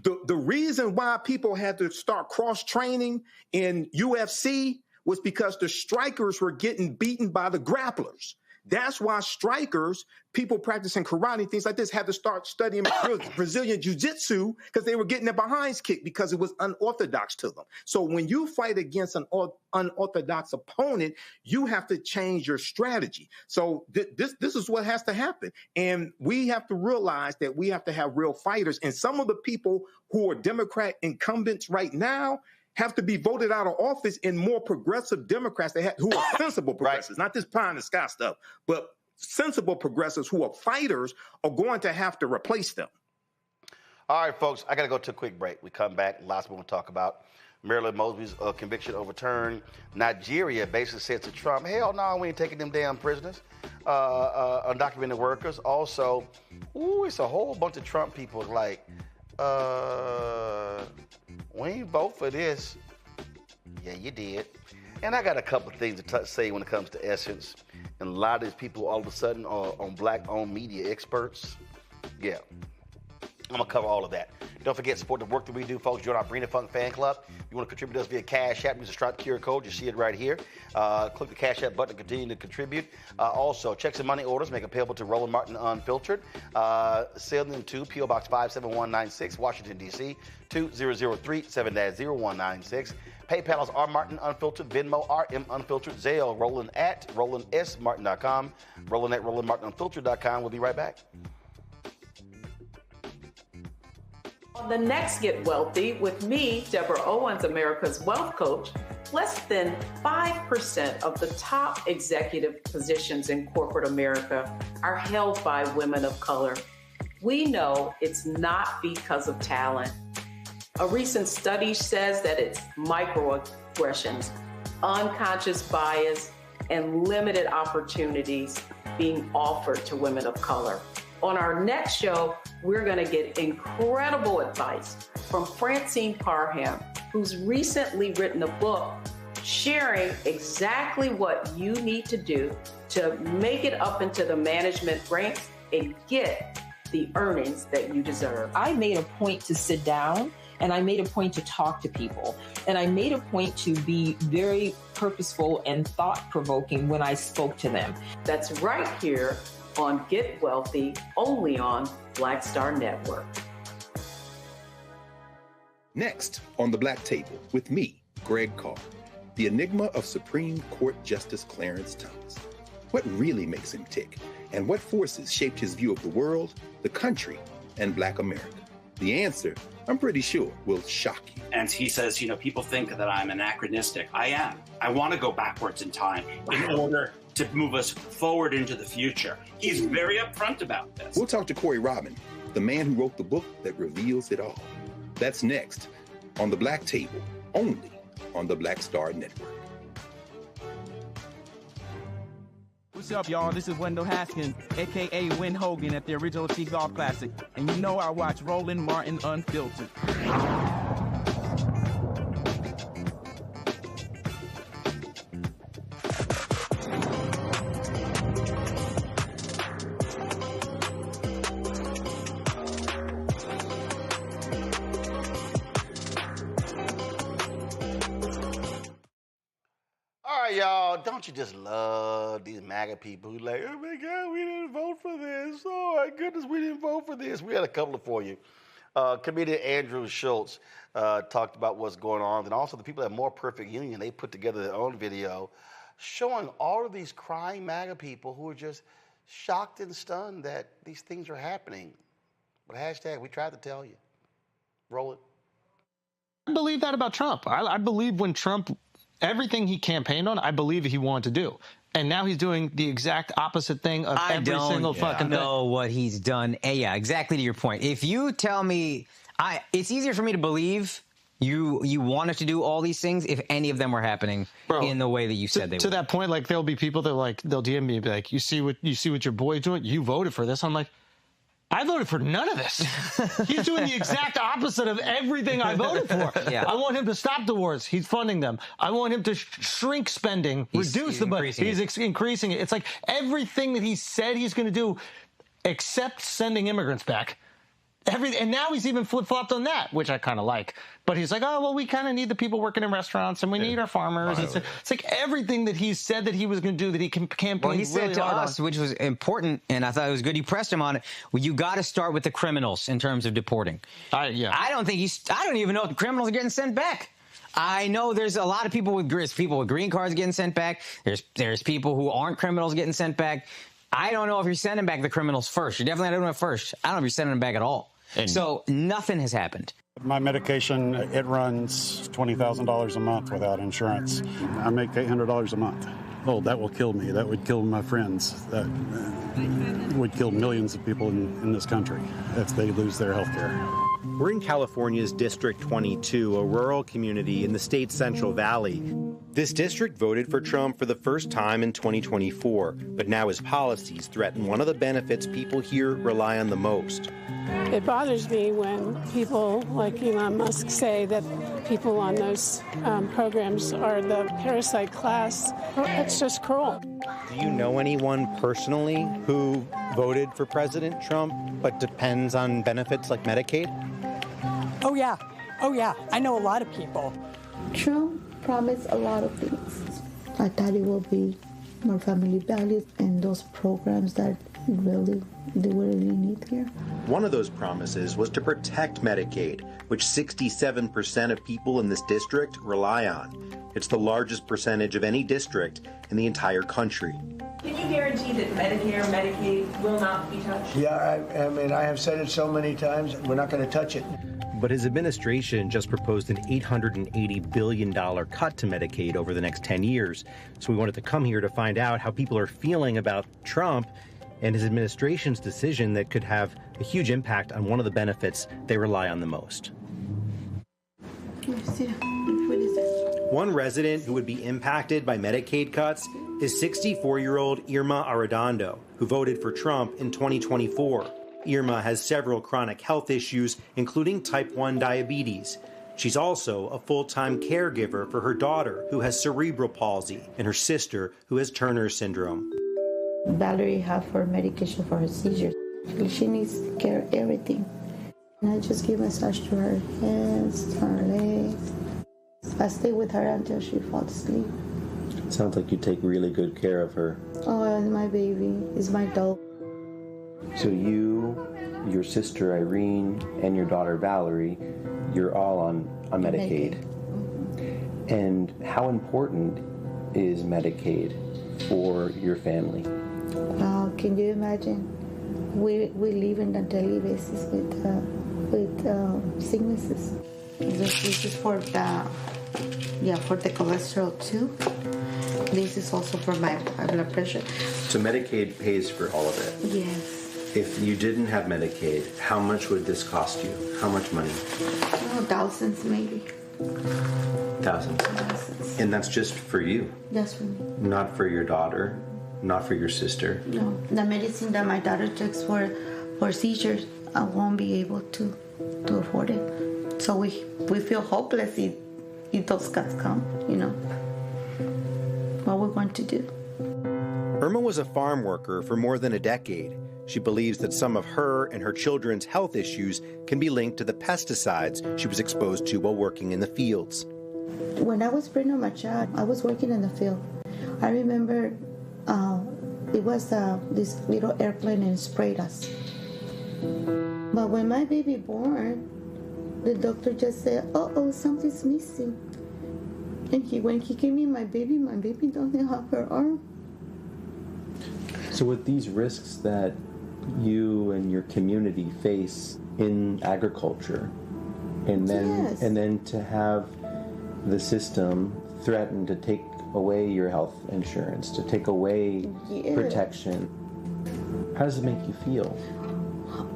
The reason why people had to start cross-training in UFC was because the strikers were getting beaten by the grapplers. That's why strikers, people practicing karate, things like this, had to start studying Brazilian jiu-jitsu because they were getting their behinds kicked because it was unorthodox to them. So when you fight against an unorthodox opponent, you have to change your strategy. So this is what has to happen. And we have to realize that we have to have real fighters. And some of the people who are Democrat incumbents right now have to be voted out of office, in more progressive Democrats who are sensible progressives, not this pie in the sky stuff, but sensible progressives who are fighters are going to have to replace them. All right, folks, I got to go to a quick break. We come back, lots more to talk about. Marilyn Mosby's conviction overturned. Nigeria basically said to Trump, hell no, we ain't taking them damn prisoners, undocumented workers. Also, it's a whole bunch of Trump people like, we ain't vote for this. Yeah, you did. And I got a couple of things to say when it comes to Essence. And a lot of these people all of a sudden are on black-owned media experts. Yeah. I'm going to cover all of that. Don't forget, support the work that we do, folks. Join our Brina Funk fan club. If you want to contribute to us via Cash App, use the Stripe QR code. You see it right here. Click the Cash App button to continue to contribute. Also, checks and money orders make it payable to Roland Martin Unfiltered. Sailing into P.O. Box 57196, Washington, D.C., 20037-0196. PayPal is rmartin unfiltered, Venmo RM unfiltered, Zelle Roland at RolandSMartin.com, Roland at RolandMartinUnfiltered.com. We'll be right back. On the next Get Wealthy with me, Deborah Owens, America's Wealth Coach, less than 5% of the top executive positions in corporate America are held by women of color. We know it's not because of talent. A recent study says that it's microaggressions, unconscious bias, and limited opportunities being offered to women of color. On our next show, we're going to get incredible advice from Francine Parham, who's recently written a book sharing exactly what you need to do to make it up into the management ranks and get the earnings that you deserve. I made a point to sit down and I made a point to talk to people. And I made a point to be very purposeful and thought-provoking when I spoke to them. That's right here on Get Wealthy, only on Black Star Network. Next on the Black Table with me, Greg Carr, the enigma of Supreme Court Justice Clarence Thomas. What really makes him tick, and what forces shaped his view of the world, the country, and Black America? The answer, I'm pretty sure, will shock you. And he says, people think that I'm anachronistic. I am. I want to go backwards in time in order to move us forward into the future. He's very upfront about this. We'll talk to Corey Robin, the man who wrote the book that reveals it all. That's next on the Black Table, only on the Black Star Network. What's up, y'all? This is Wendell Haskins, a.k.a. Win Hogan at the original T-Golf Classic. And you know I watch Roland Martin Unfiltered. Y'all, don't you just love these MAGA people who like, oh my God, we didn't vote for this. Oh my goodness, we didn't vote for this. We had a couple for you. Comedian Andrew Schultz talked about what's going on. And also the people at More Perfect Union, they put together their own video showing all of these crying MAGA people who are just shocked and stunned that these things are happening. But hashtag, we tried to tell you. Roland. I believe that about Trump. I believe when Trump, everything he campaigned on, I believe he wanted to do. And now he's doing the exact opposite thing of every single fucking thing. I don't know what he's done. Yeah, exactly to your point. If you tell me, it's easier for me to believe you wanted to do all these things if any of them were happening in the way that you said they were. To that point, like there'll be people that like they'll DM me and be like, you see what your boy's doing? You voted for this. I'm like, I voted for none of this. He's doing the exact opposite of everything I voted for. Yeah. I want him to stop the wars. He's funding them. I want him to shrink spending, reduce the budget. He's increasing it. It's like everything that he said he's going to do except sending immigrants back. And now he's even flip-flopped on that, which I kind of like. But he's like, oh, well, we kind of need the people working in restaurants, and we need our farmers. It's like everything that he said that he was going to do that he campaigned Well, he said really to hard us, on. which was important, and I thought it was good you pressed him on it, well, you got to start with the criminals in terms of deporting. I don't even know if the criminals are getting sent back. I know there's a lot of people with green cards getting sent back. There's people who aren't criminals getting sent back. I don't know if you're sending back the criminals first. You're definitely not doing it first. I don't know if you're sending them back at all. So nothing has happened. My medication, it runs $20,000 a month without insurance. I make $800 a month. Oh, that will kill me. That would kill my friends. That would kill millions of people in this country if they lose their health care. We're in California's District 22, a rural community in the state's Central Valley. This district voted for Trump for the first time in 2024, but now his policies threaten one of the benefits people here rely on the most. It bothers me when people like Elon Musk say that people on those programs are the parasite class. It's just cruel. Do you know anyone personally who voted for President Trump but depends on benefits like Medicaid? Oh, yeah. I know a lot of people. Trump promised a lot of things. I thought it would be more family values and those programs that we really need here. One of those promises was to protect Medicaid, which 67% of people in this district rely on. It's the largest percentage of any district in the entire country. Can you guarantee that Medicare, Medicaid will not be touched? Yeah, I mean, I have said it so many times, we're not going to touch it. But his administration just proposed an $880 billion cut to Medicaid over the next 10 years. So we wanted to come here to find out how people are feeling about Trump and his administration's decision that could have a huge impact on one of the benefits they rely on the most. One resident who would be impacted by Medicaid cuts is 64-year-old Irma Arredondo, who voted for Trump in 2024. Irma has several chronic health issues, including type 1 diabetes. She's also a full-time caregiver for her daughter, who has cerebral palsy, and her sister, who has Turner syndrome. Valerie has her medication for her seizures. She needs care of everything. And I just give massage to her hands, her legs. I stay with her until she falls asleep. Sounds like you take really good care of her. Oh, it's my baby. It's my doll. So you, your sister Irene, and your daughter Valerie, you're all on Medicaid. Mm-hmm. And how important is Medicaid for your family? Can you imagine? We live on a daily basis with sicknesses. This is for the cholesterol too. This is also for my blood pressure. So Medicaid pays for all of it? Yes. If you didn't have Medicaid, how much would this cost you? How much money? Oh, thousands maybe. Thousands. And that's just for you? Just for me. Not for your daughter? Not for your sister? No. The medicine that my daughter takes for seizures, I won't be able to afford it. So we feel hopeless if those cuts come, you know. What we're going to do. Irma was a farm worker for more than a decade. She believes that some of her and her children's health issues can be linked to the pesticides she was exposed to while working in the fields. When I was pregnant with my child, I was working in the field. I remember it was this little airplane and sprayed us. But when my baby born, the doctor just said, "Uh-oh, something's missing." And when he gave me my baby doesn't have her arm. So with these risks that you and your community face in agriculture, and then to have the system threaten to take away your health insurance, to take away protection, how does it make you feel?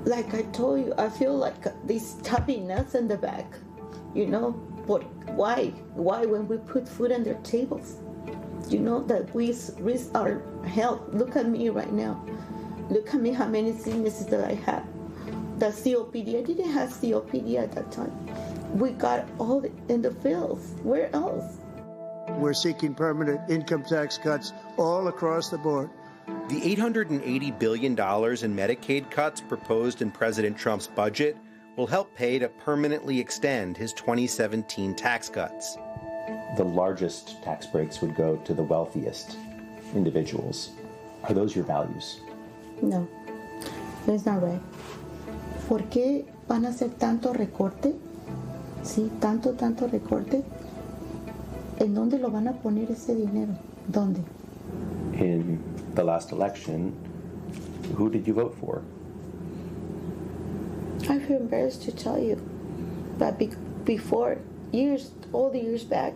Like I told you, I feel like these stubby nuts in the back, you know. But why? Why when we put food on their tables? You know that we risk our health. Look at me right now. Look at me, how many sicknesses that I have. The COPD, I didn't have COPD at that time. We got all in the fields. Where else? We're seeking permanent income tax cuts all across the board. The $880 billion in Medicaid cuts proposed in President Trump's budget will help pay to permanently extend his 2017 tax cuts. The largest tax breaks would go to the wealthiest individuals. Are those your values? No, that's not right. ¿Por qué van a hacer tanto recorte? Sí, tanto recorte. ¿En dónde lo van a poner ese dinero? ¿Dónde? In the last election, who did you vote for? I feel embarrassed to tell you, but before years, all the years back,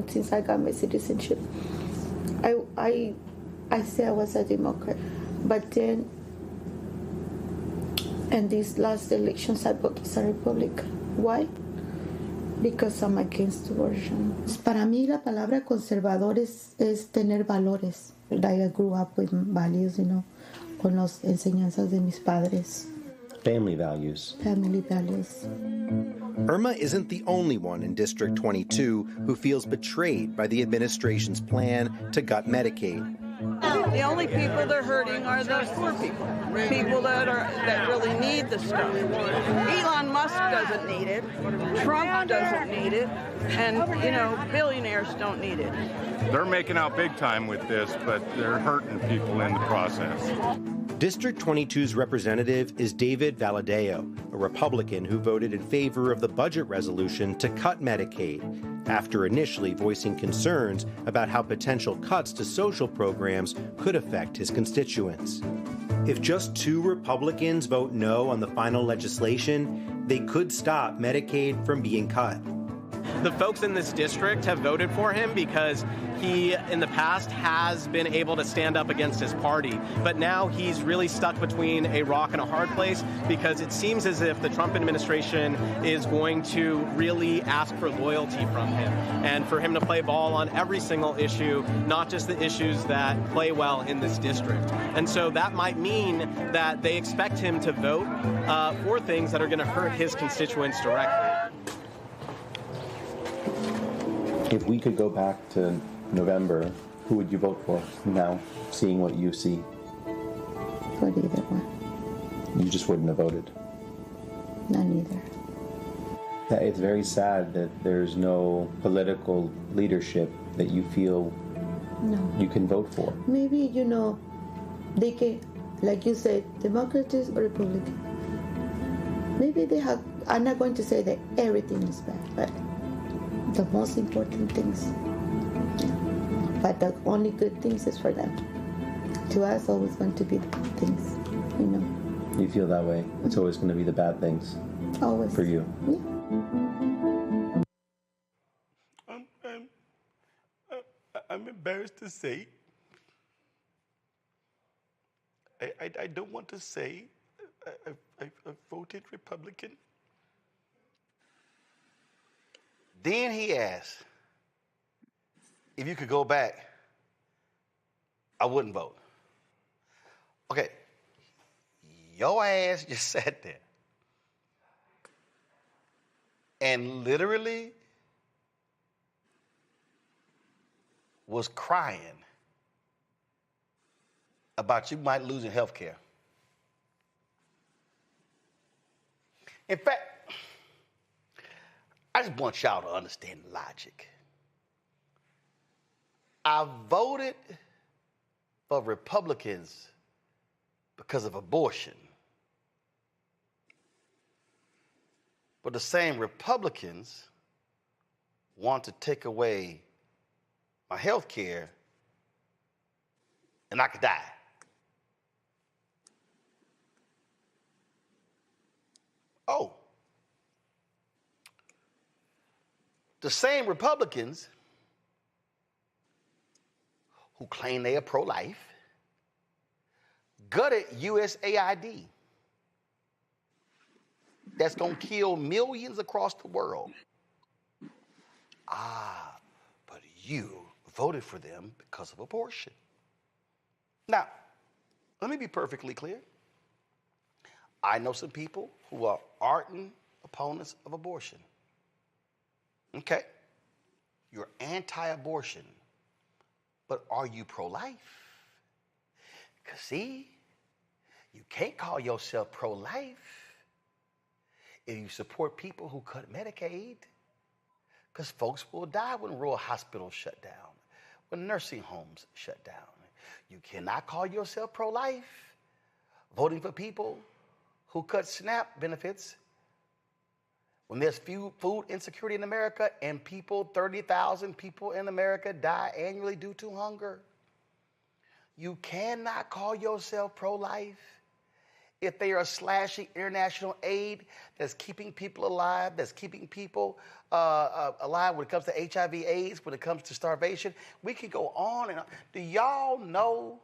since I got my citizenship, I said I was a Democrat, but then in these last elections I voted as a Republican. Why? Because I'm against abortion. Para mí la palabra conservador es tener valores. I grew up with values, you know, con las enseñanzas de mis padres. Family values. Family values. Irma isn't the only one in District 22 who feels betrayed by the administration's plan to gut Medicaid. The only people they're hurting are the poor people that really need the stuff. Elon Musk doesn't need it, Trump doesn't need it, and billionaires don't need it. They're making out big time with this, but they're hurting people in the process. District 22's representative is David Valadeo, a Republican who voted in favor of the budget resolution to cut Medicaid, after initially voicing concerns about how potential cuts to social programs could affect his constituents. If just 2 Republicans vote no on the final legislation, they could stop Medicaid from being cut. The folks in this district have voted for him because he, in the past, has been able to stand up against his party. But now he's really stuck between a rock and a hard place because it seems as if the Trump administration is going to really ask for loyalty from him and for him to play ball on every single issue, not just the issues that play well in this district. And so that might mean that they expect him to vote for things that are going to hurt his constituents directly. If we could go back to November, who would you vote for now, seeing what you see? For either one. You just wouldn't have voted? None either. It's very sad that there's no political leadership that you feel you can vote for. Maybe, they can, like you said, Democrats or Republican. Maybe they have, I'm not going to say that everything is bad, but the most important things. But the only good things is for them. To us, always going to be the good things, You feel that way? It's always going to be the bad things. Always. For you. Yeah. I'm embarrassed to say. I don't want to say I voted Republican. Then he asked, if you could go back, I wouldn't vote. Okay, your ass just sat there and literally was crying about you might losing health care. In fact, I just want y'all to understand logic. I voted for Republicans because of abortion. But the same Republicans want to take away my health care and I could die. Oh. The same Republicans who claim they are pro-life gutted USAID. That's going to kill millions across the world. But you voted for them because of abortion. Now, let me be perfectly clear. I know some people who are ardent opponents of abortion. Okay, you're anti-abortion, but are you pro-life? Because see, you can't call yourself pro-life if you support people who cut Medicaid, because folks will die when rural hospitals shut down, when nursing homes shut down. You cannot call yourself pro-life voting for people who cut SNAP benefits when there's food insecurity in America and 30,000 people in America die annually due to hunger. You cannot call yourself pro-life if they are slashing international aid that's keeping people alive, that's keeping people alive when it comes to HIV/AIDS, when it comes to starvation. We could go on and on. Do y'all know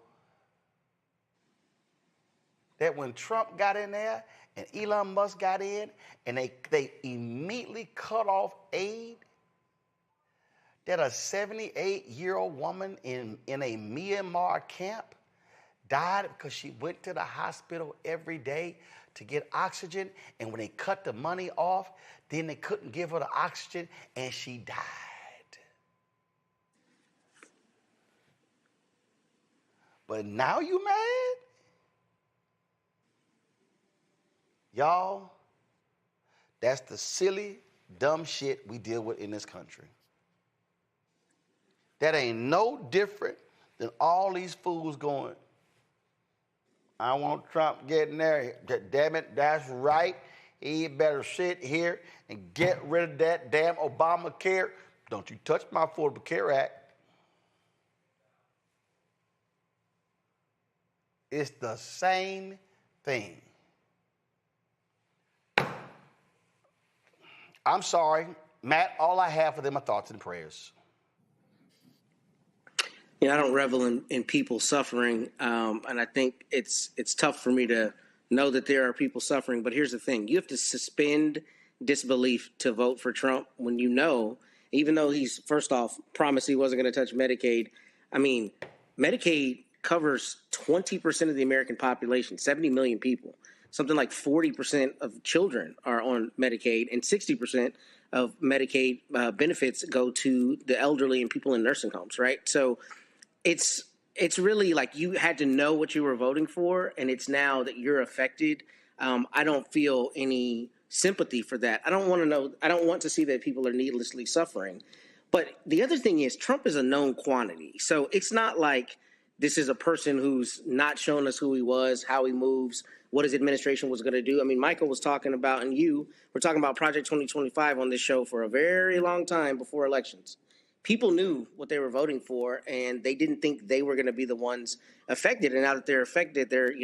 that when Trump got in there and Elon Musk got in and they immediately cut off aid, that a 78-year-old woman in a Myanmar camp died because she went to the hospital every day to get oxygen, and when they cut the money off, then they couldn't give her the oxygen and she died. But now you mad? Y'all, that's the silly, dumb shit we deal with in this country. That ain't no different than all these fools going, I want Trump getting there. Damn it, that's right. He better sit here and get rid of that damn Obamacare. Don't you touch my Affordable Care Act. It's the same thing. I'm sorry, Matt, all I have for them are thoughts and prayers. I don't revel in people suffering, and I think it's tough for me to know that there are people suffering. But here's the thing. You have to suspend disbelief to vote for Trump when you know, even though he's, first off, promised he wasn't going to touch Medicaid. I mean, Medicaid covers 20% of the American population, 70 million people. Something like 40% of children are on Medicaid, and 60% of Medicaid benefits go to the elderly and people in nursing homes, right? So it's really like you had to know what you were voting for, and it's now that you're affected. I don't feel any sympathy for that. I don't want to see that people are needlessly suffering. But the other thing is Trump is a known quantity. So it's not like this is a person who's not shown us who he was, how he moves, what his administration was going to do. I mean, Michael was talking about, and you were talking about Project 2025 on this show for a very long time before elections. People knew what they were voting for, and they didn't think they were going to be the ones affected. And now that they're affected, they're,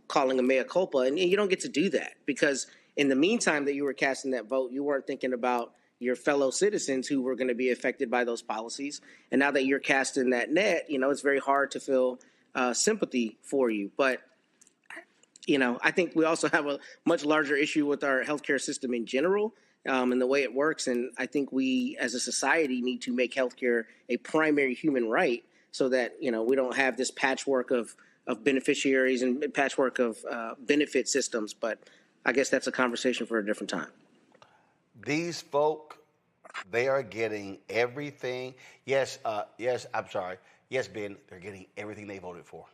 calling a mea culpa. And you don't get to do that because in the meantime that you were casting that vote, you weren't thinking about your fellow citizens who were going to be affected by those policies. And now that you're casting that net, it's very hard to feel sympathy for you. But, I think we also have a much larger issue with our healthcare system in general. And the way it works. And I think we as a society need to make healthcare a primary human right so that, we don't have this patchwork of beneficiaries and patchwork of benefit systems. But I guess that's a conversation for a different time. These folk, they are getting everything. Yes, I'm sorry. Yes, Ben, they're getting everything they voted for.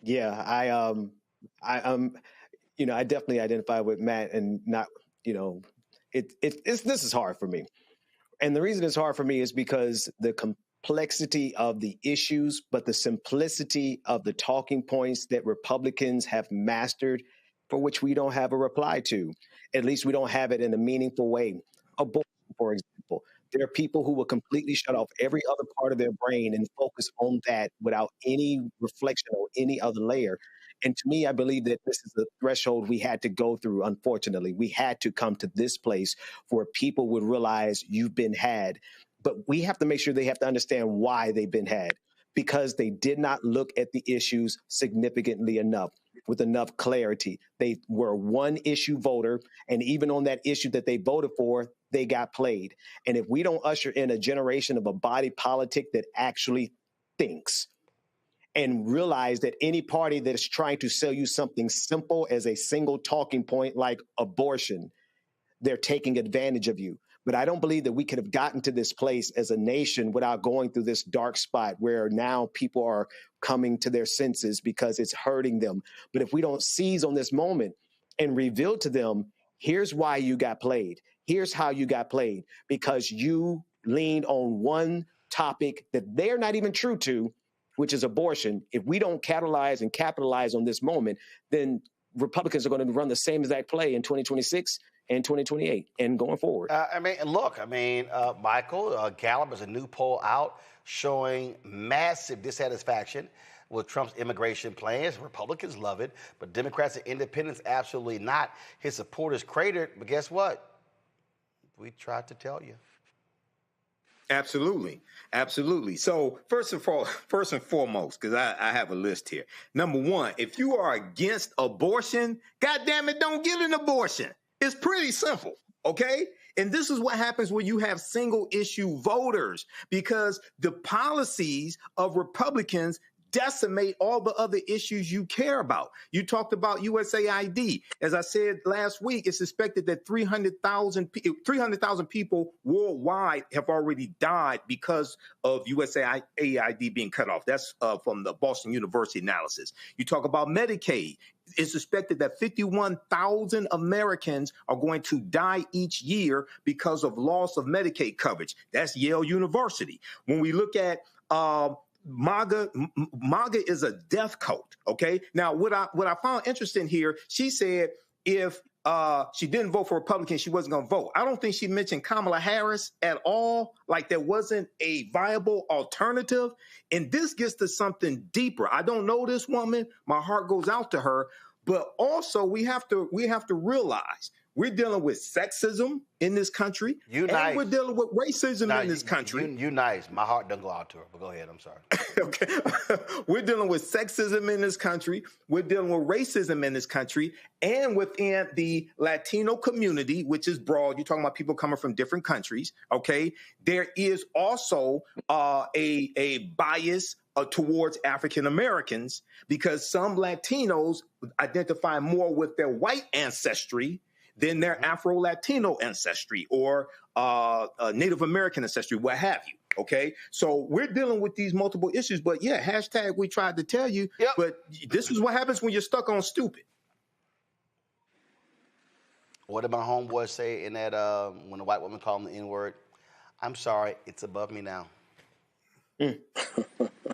Yeah, I definitely identify with Matt and not, this is hard for me. And the reason it's hard for me is because the complexity of the issues, but the simplicity of the talking points that Republicans have mastered, for which we don't have a reply to. At least we don't have it in a meaningful way. Abortion, for example. There are people who will completely shut off every other part of their brain and focus on that without any reflection or any other layer. And to me, I believe that this is the threshold we had to go through, unfortunately. We had to come to this place where people would realize you've been had. But we have to make sure they have to understand why they've been had, because they did not look at the issues significantly enough, with enough clarity. They were one issue voter, and even on that issue that they voted for, they got played. And if we don't usher in a generation of a body politic that actually thinks and realize that any party that is trying to sell you something simple as a single talking point like abortion, they're taking advantage of you. But I don't believe that we could have gotten to this place as a nation without going through this dark spot where now people are coming to their senses because it's hurting them. But if we don't seize on this moment and reveal to them, here's why you got played. Here's how you got played, because you leaned on one topic that they're not even true to, which is abortion. If we don't catalyze and capitalize on this moment, then Republicans are going to run the same exact play in 2026 and 2028 and going forward. Michael, Gallup has a new poll out showing massive dissatisfaction with Trump's immigration plans. Republicans love it, but Democrats and independents absolutely not. His support is cratered, but guess what? We tried to tell you. Absolutely. Absolutely. So first and foremost, because I have a list here. Number one, if you are against abortion, goddamn it, don't get an abortion. It's pretty simple. Okay. And this is what happens when you have single issue voters, because the policies of Republicans decimate all the other issues you care about. You talked about USAID. As I said last week, it's suspected that 300,000 people worldwide have already died because of USAID being cut off. That's from the Boston University analysis. You talk about Medicaid. It's suspected that 51,000 Americans are going to die each year because of loss of Medicaid coverage. That's Yale University. When we look at MAGA is a death cult. Okay. Now, what I found interesting here, she said if she didn't vote for Republicans, she wasn't going to vote. I don't think she mentioned Kamala Harris at all. Like there wasn't a viable alternative. And this gets to something deeper. I don't know this woman. My heart goes out to her. But also we have to realize we're dealing with sexism in this country. And we're dealing with racism in this country. You nice. My heart doesn't go out to her, but go ahead. I'm sorry. Okay. We're dealing with sexism in this country. We're dealing with racism in this country. And within the Latino community, which is broad, you're talking about people coming from different countries. Okay. There is also a bias towards African Americans, because some Latinos identify more with their white ancestry than their Afro-Latino ancestry or Native American ancestry, what have you. Okay, so we're dealing with these multiple issues, but yeah, hashtag we tried to tell you, but this is what happens when you're stuck on stupid. What did my homeboy say in that when the white woman called him the N-word? I'm sorry, it's above me now.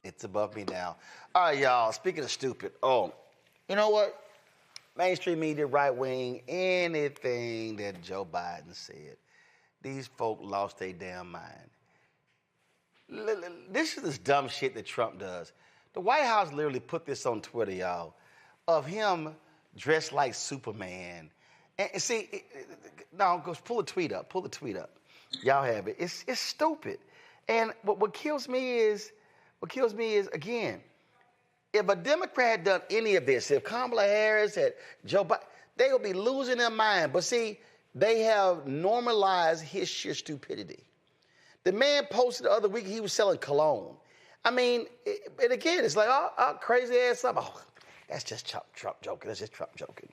It's above me now. All right, y'all, speaking of stupid, you know what? Mainstream media, right wing, anything that Joe Biden said, these folk lost their damn mind. This is this dumb shit that Trump does. The White House literally put this on Twitter, y'all, of him dressed like Superman. And see, no, go pull the tweet up. Pull the tweet up. Y'all have it. It's stupid. And what kills me is, again, if a Democrat had done any of this, if Kamala Harris had Joe Biden, they would be losing their mind. But see, they have normalized his sheer stupidity. The man posted the other week he was selling cologne. I mean, and again, it's like, crazy ass stuff. Oh, that's just Trump joking. That's just Trump joking.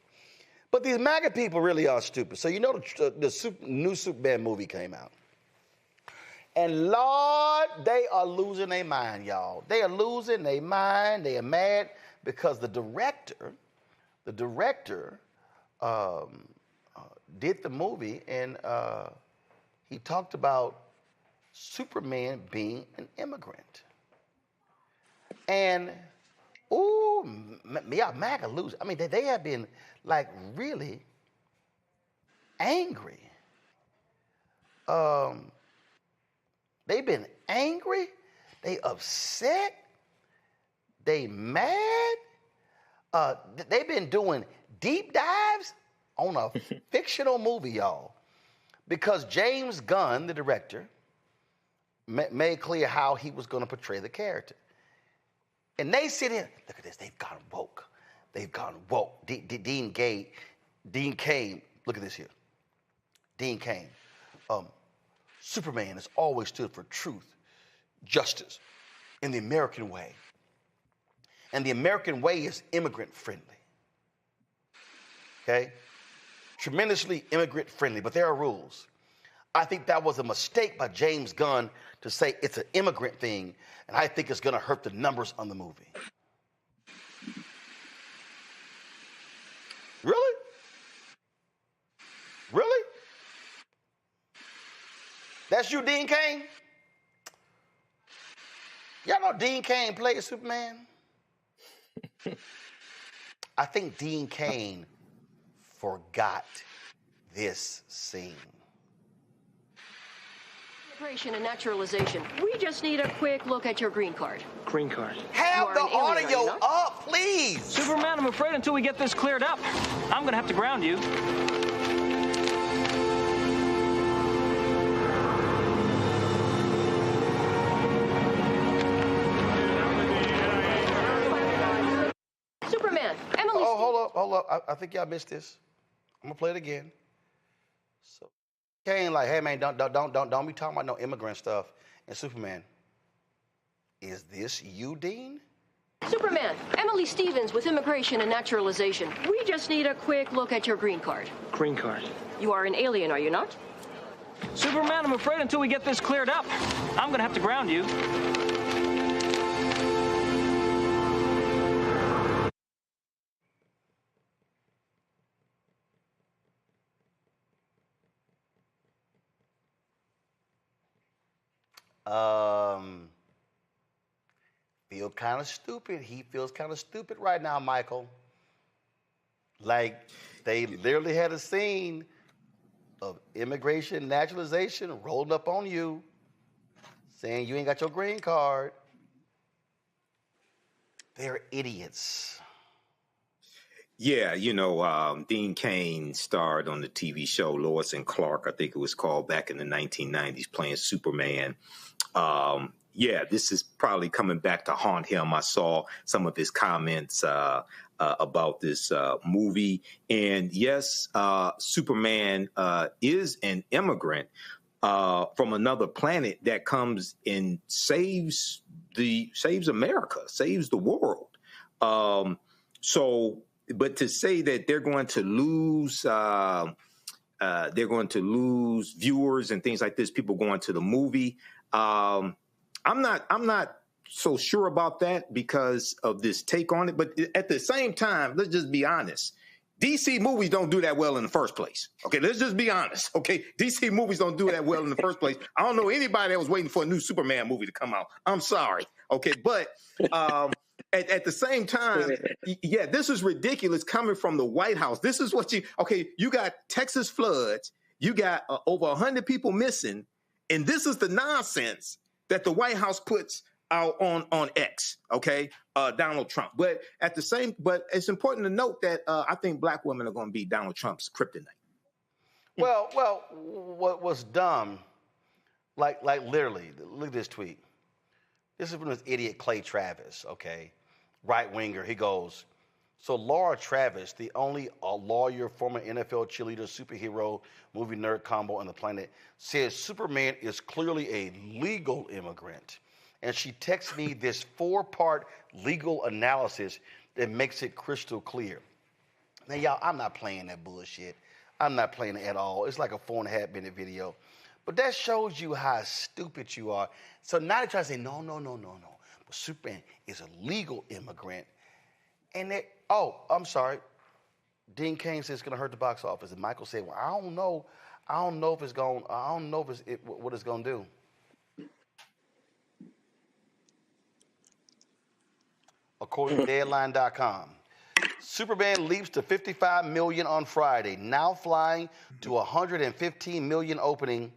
But these MAGA people really are stupid. So you know the new Superman movie came out. And Lord, they are losing their mind, y'all. They are losing their mind. They are mad because the director did the movie, and he talked about Superman being an immigrant. And, yeah, MAGA lose. I mean, they have been, like, really angry. They've been angry. They upset. They mad. They've been doing deep dives on a fictional movie, y'all. Because James Gunn, the director, made clear how he was going to portray the character. And they sit in, look at this, they've gone woke. They've gone woke. Dean Cain, look at this here. Dean Cain. Superman has always stood for truth, justice, in the American way. And the American way is immigrant friendly. Okay? Tremendously immigrant friendly, but there are rules. I think that was a mistake by James Gunn to say it's an immigrant thing, and I think it's going to hurt the numbers on the movie. Really? Really? That's you, Dean Cain? Y'all know Dean Cain played Superman? I think Dean Cain forgot this scene. Immigration and naturalization. We just need a quick look at your green card. Green card. Have the audio up, please. Superman, I'm afraid until we get this cleared up, I'm going to have to ground you. Superman, Emily. Oh, hold up. I think y'all missed this. I'm gonna play it again. So, Cain, like, hey man, don't be talking about no immigrant stuff. And Superman, is this you, Dean? Superman, Emily Stevens with Immigration and Naturalization. We just need a quick look at your green card. Green card. You are an alien, are you not? Superman, I'm afraid until we get this cleared up, I'm going to have to ground you. Feel kind of stupid. He feels kind of stupid right now, Michael. Like, they literally had a scene of immigration, naturalization rolled up on you, saying you ain't got your green card. They're idiots. Yeah, you know, Dean Cain starred on the TV show Lois and Clark, I think it was called, back in the 1990s, playing Superman. Yeah, this is probably coming back to haunt him. I saw some of his comments about this movie. And yes, Superman is an immigrant from another planet that comes and saves America, saves the world. But to say that they're going to lose viewers and things like this, people going to the movie, I'm not so sure about that because of this take on it. But at the same time, let's just be honest. DC movies don't do that well in the first place. Okay, let's just be honest. Okay, DC movies don't do that well in the first place. I don't know anybody that was waiting for a new Superman movie to come out. I'm sorry. Okay, but at the same time, yeah, this is ridiculous coming from the White House. This is what you got Texas floods, you got over 100 people missing, and this is the nonsense that the White House puts out on X, okay, Donald Trump. But it's important to note that I think black women are going to be Donald Trump's kryptonite. Well, what was dumb, like literally, look at this tweet. This is from this idiot Clay Travis, okay, right winger. He goes, so Laura Travis, the only lawyer, former NFL cheerleader, superhero, movie nerd combo on the planet, says Superman is clearly a legal immigrant. And she texts me this 4-part legal analysis that makes it crystal clear. Now, y'all, I'm not playing that bullshit. I'm not playing it at all. It's like a 4.5-minute video. But that shows you how stupid you are. So now they try to say, no. But Superman is a legal immigrant. And I'm sorry. Dean Cain says it's going to hurt the box office. And Michael said, well, I don't know if it's going, what it's going to do. according to Deadline.com. Superman leaps to 55 million on Friday, now flying to 115 million opening.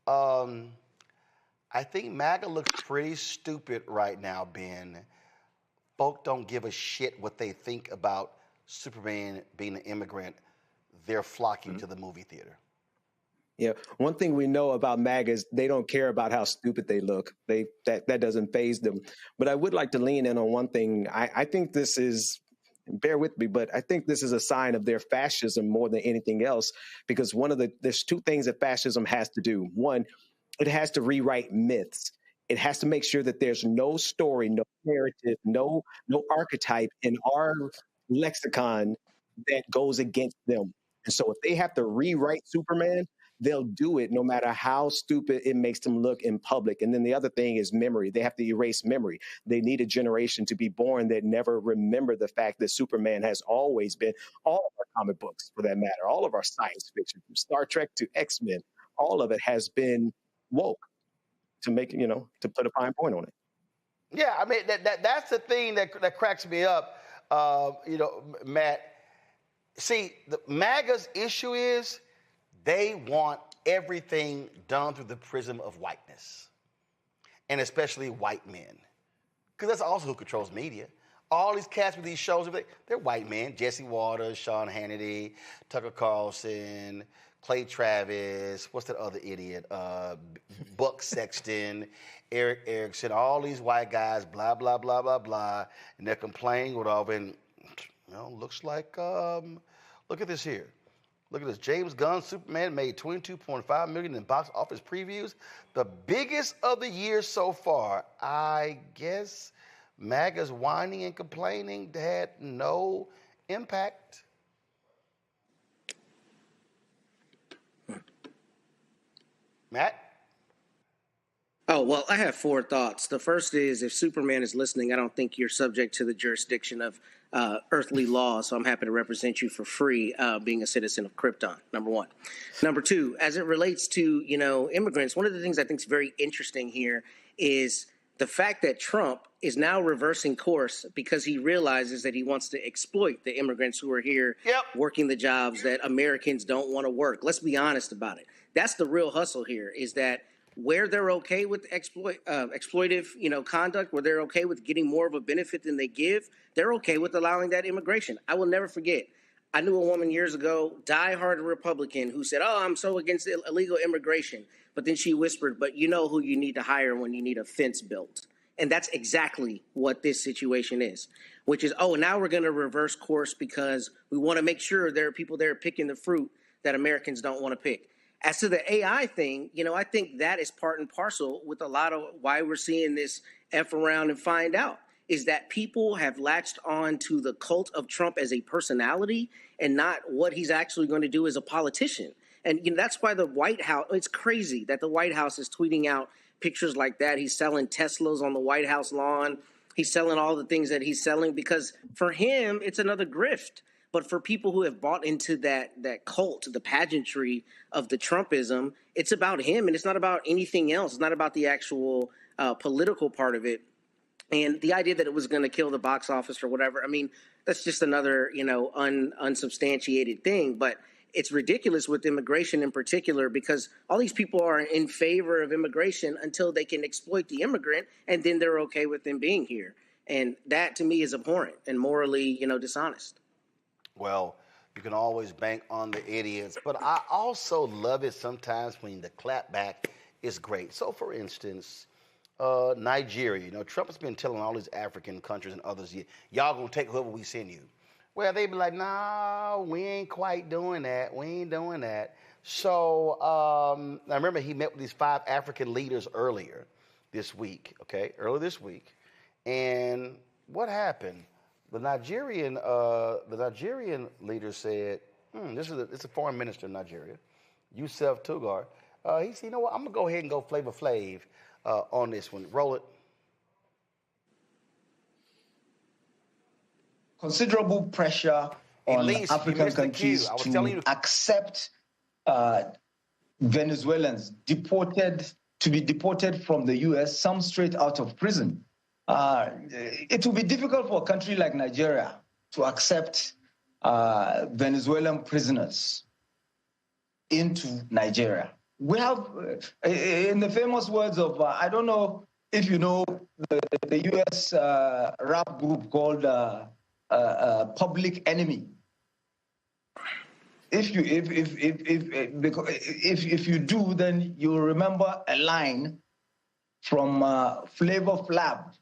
I think MAGA looks pretty stupid right now, Ben. Folk don't give a shit what they think about Superman being an immigrant. They're flocking to the movie theater. Yeah, one thing we know about MAGA is they don't care about how stupid they look. That doesn't faze them. But I would like to lean in on one thing. I think this is, bear with me, but I think this is a sign of their fascism more than anything else, because there's two things that fascism has to do. One, it has to rewrite myths. It has to make sure that there's no story, no narrative, no archetype in our lexicon that goes against them. And so if they have to rewrite Superman, they'll do it no matter how stupid it makes them look in public. And then the other thing is memory. They have to erase memory. They need a generation to be born that never remember the fact that Superman has always been, all of our comic books for that matter, all of our science fiction, from Star Trek to X-Men, all of it has been woke, to make, to put a fine point on it. Yeah, I mean, that's the thing that cracks me up, Matt. See, the MAGA's issue is they want everything done through the prism of whiteness, and especially white men, because that's also who controls media. All these cats with these shows, they're white men. Jesse Waters, Sean Hannity, Tucker Carlson, Clay Travis, what's that other idiot? Buck Sexton, Eric Erickson, all these white guys, blah, blah, blah, blah, blah. And they're complaining with all, and looks like, look at this here. Look at this. James Gunn, Superman, made $22.5 million in box office previews. The biggest of the year so far. I guess MAGA's whining and complaining had no impact. Matt? Oh, well, I have four thoughts. The first is, if Superman is listening, I don't think you're subject to the jurisdiction of earthly law, so I'm happy to represent you for free being a citizen of Krypton, number one. Number two, as it relates to, immigrants, one of the things I think is very interesting here is the fact that Trump is now reversing course because he realizes that he wants to exploit the immigrants who are here working the jobs that Americans don't want to work. Let's be honest about it. That's the real hustle here, is that where they're okay with exploitive, conduct, where they're okay with getting more of a benefit than they give, they're okay with allowing that immigration. I will never forget. I knew a woman years ago, diehard Republican, who said, "Oh, I'm so against illegal immigration." But then she whispered, "But you know who you need to hire when you need a fence built." And that's exactly what this situation is, which is, now we're going to reverse course because we want to make sure there are people there picking the fruit that Americans don't want to pick. As to the AI thing, I think that is part and parcel with a lot of why we're seeing this F around and find out, is that people have latched on to the cult of Trump as a personality and not what he's actually going to do as a politician. And that's why the White House, it's crazy that the White House is tweeting out pictures like that. He's selling Teslas on the White House lawn. He's selling all the things that he's selling because for him, it's another grift. But for people who have bought into that cult, the pageantry of the Trumpism, it's about him and it's not about anything else. It's not about the actual political part of it. And the idea that it was going to kill the box office or whatever, I mean, that's just another, unsubstantiated thing. But it's ridiculous with immigration in particular because all these people are in favor of immigration until they can exploit the immigrant and then they're okay with them being here. And that to me is abhorrent and morally, dishonest. Well, you can always bank on the idiots, but I also love it sometimes when the clapback is great. So, for instance, Nigeria, Trump has been telling all these African countries and others, y'all gonna take whoever we send you. Well, they be like, nah, we ain't quite doing that. We ain't doing that. So, I remember he met with these 5 African leaders earlier this week, and what happened? The Nigerian leader said, it's a foreign minister in Nigeria, Yusuf Tugar. He said, you know what, I'm going to go ahead and go Flavor Flav on this one. Roll it. Considerable pressure on African countries to accept Venezuelans to be deported from the U.S., some straight out of prison. it will be difficult for a country like Nigeria to accept Venezuelan prisoners into Nigeria. We have, in the famous words of, I don't know if you know the U.S. rap group called Public Enemy. If you do, then you'll remember a line from Flav,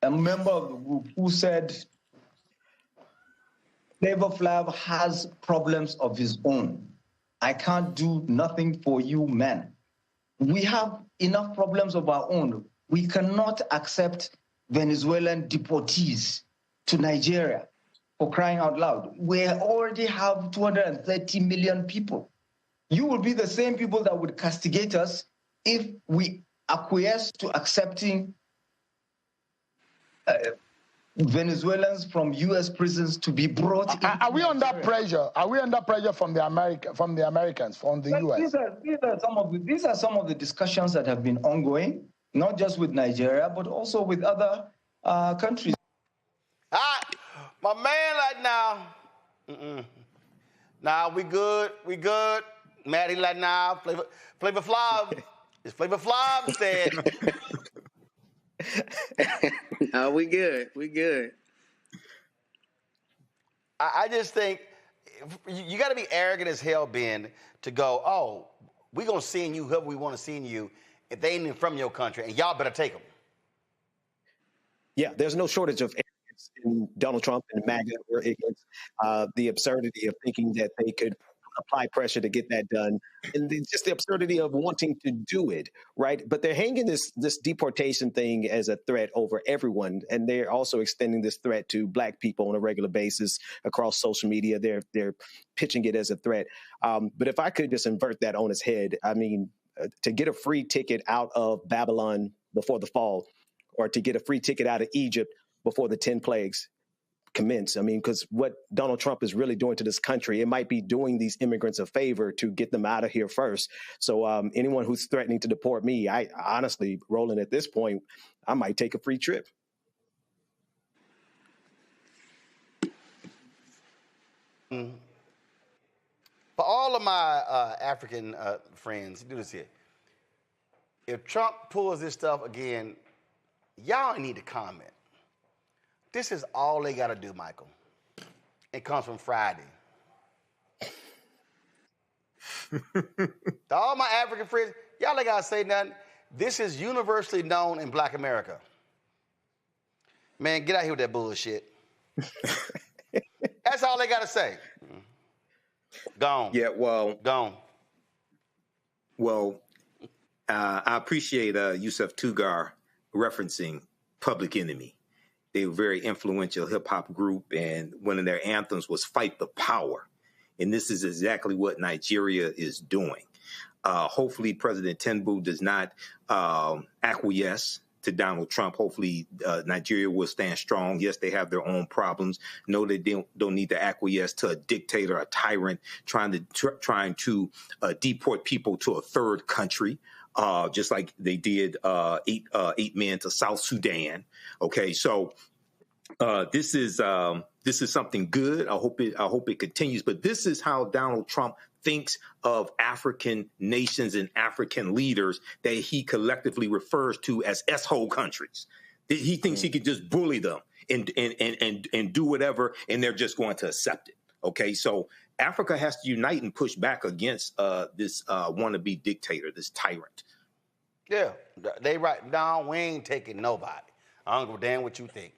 a member of the group, who said, Flav has problems of his own. I can't do nothing for you men. We have enough problems of our own. We cannot accept Venezuelan deportees to Nigeria, for crying out loud. We already have 230 million people. You will be the same people that would castigate us if we acquiesce to accepting Venezuelans from U.S. prisons to be brought in. Are we under pressure? Are we under pressure from the Americans, from the U.S.? These are some of the discussions that have been ongoing, not just with Nigeria, but also with other countries. My man, like now, nah, we good. Maddie, like now, Flavor Flav. It's Flavor Flav said. No, we good. I just think you got to be arrogant as hell, Ben, to go, oh, we going to send you whoever we want to send you if they ain't even from your country, and y'all better take them. Yeah, there's no shortage of arrogance in Donald Trump and MAGA or against the absurdity of thinking that they could apply pressure to get that done, and just the absurdity of wanting to do it, right? But they're hanging this deportation thing as a threat over everyone, and they're also extending this threat to Black people on a regular basis across social media. They're pitching it as a threat. But if I could just invert that on its head, I mean, to get a free ticket out of Babylon before the fall, or to get a free ticket out of Egypt before the 10 plagues commence. I mean, because what Donald Trump is really doing to this country, it might be doing these immigrants a favor to get them out of here first. So anyone who's threatening to deport me, I honestly, Roland, at this point, I might take a free trip. For all of my African friends, do this here. If Trump pulls this stuff again, y'all need to comment. This is all they got to do, Michael. It comes from Friday. To all my African friends, y'all ain't got to say nothing. This is universally known in Black America. Man, get out here with that bullshit. That's all they got to say. Gone. Yeah, well. Gone. Well, I appreciate Yusuf Tugar referencing Public Enemy. They were a very influential hip-hop group, and one of their anthems was Fight the Power. And this is exactly what Nigeria is doing. Hopefully, President Tinubu does not acquiesce to Donald Trump. Hopefully, Nigeria will stand strong. Yes, they have their own problems. No, they don't need to acquiesce to a dictator, a tyrant, trying to deport people to a third country. Just like they did eight men to South Sudan. Okay, so this is something good. I hope it continues. But this is how Donald Trump thinks of African nations and African leaders that he collectively refers to as S-hole countries. He thinks he could just bully them and do whatever, and they're just going to accept it. Okay, so Africa has to unite and push back against this wannabe dictator, this tyrant. Yeah, they right. No, we ain't taking nobody. I don't give a damn what you think.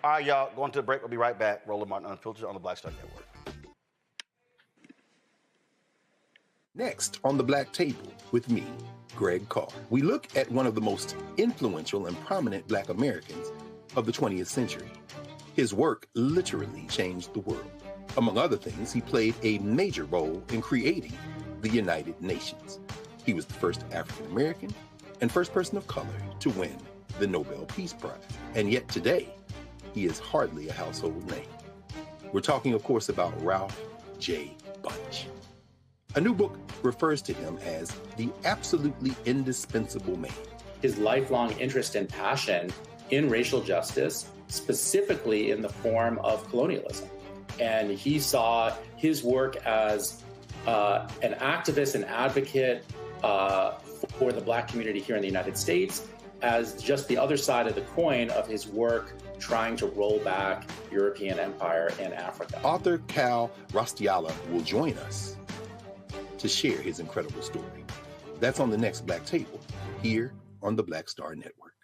All right, y'all, going to the break. We'll be right back. Roland Martin Unfiltered on the Black Star Network. Next on the Black Table with me, Greg Carr. We look at one of the most influential and prominent Black Americans of the 20th century. His work literally changed the world. Among other things, he played a major role in creating the United Nations. He was the first African American and first person of color to win the Nobel Peace Prize. And yet today, he is hardly a household name. We're talking, of course, about Ralph J. Bunche. A new book refers to him as the absolutely indispensable man. His lifelong interest and passion in racial justice, specifically in the form of colonialism. And he saw his work as an activist and advocate for the Black community here in the United States as just the other side of the coin of his work trying to roll back European empire in Africa. Author Cal Rostiala will join us to share his incredible story. That's on the next Black Table, here on the Black Star Network.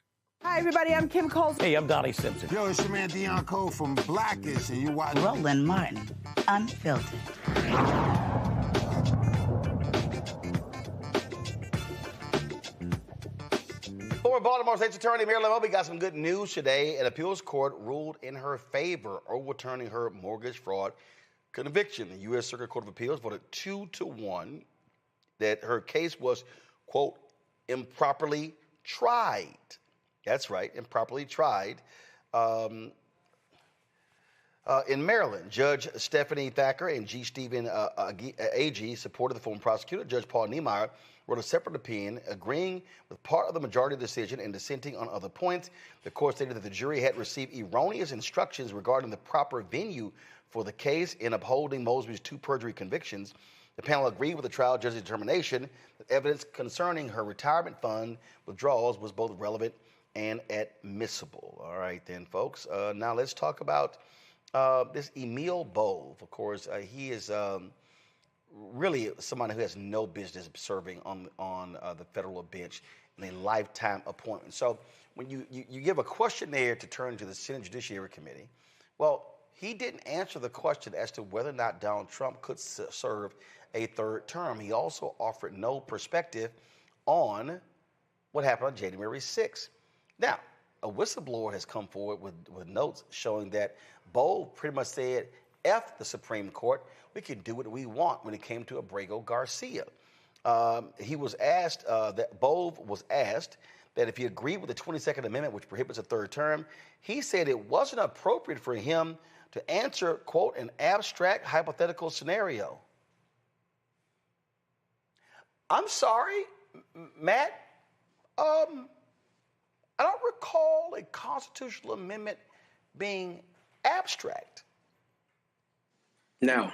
Hi, everybody. I'm Kim Coles. Hey, I'm Donnie Simpson. Yo, it's your man Dion Cole from Blackish, and you watch Roland Martin, Unfiltered. Former Baltimore State's Attorney Marilyn Mosby got some good news today. An appeals court ruled in her favor, overturning her mortgage fraud conviction. The U.S. Circuit Court of Appeals voted 2-1 that her case was, quote, improperly tried. That's right, improperly tried. In Maryland, Judge Stephanie Thacker and G. Stephen Agee supported the former prosecutor. Judge Paul Niemeyer wrote a separate opinion agreeing with part of the majority decision and dissenting on other points. The court stated that the jury had received erroneous instructions regarding the proper venue for the case in upholding Mosby's 2 perjury convictions. The panel agreed with the trial judge's determination that evidence concerning her retirement fund withdrawals was both relevant and admissible. All right, then, folks. Now let's talk about this Emil Bove. Of course, he is really somebody who has no business serving on the federal bench in a lifetime appointment. So when you give a questionnaire to turn to the Senate Judiciary Committee, well, he didn't answer the question as to whether or not Donald Trump could serve a 3rd term. He also offered no perspective on what happened on January 6th. Now, a whistleblower has come forward with notes showing that Bove pretty much said, F the Supreme Court, we can do what we want when it came to Abrego Garcia. He was asked, that Bove was asked that if he agreed with the 22nd Amendment, which prohibits a 3rd term, he said it wasn't appropriate for him to answer, quote, an abstract hypothetical scenario. I'm sorry, Matt. I don't recall a constitutional amendment being abstract. No,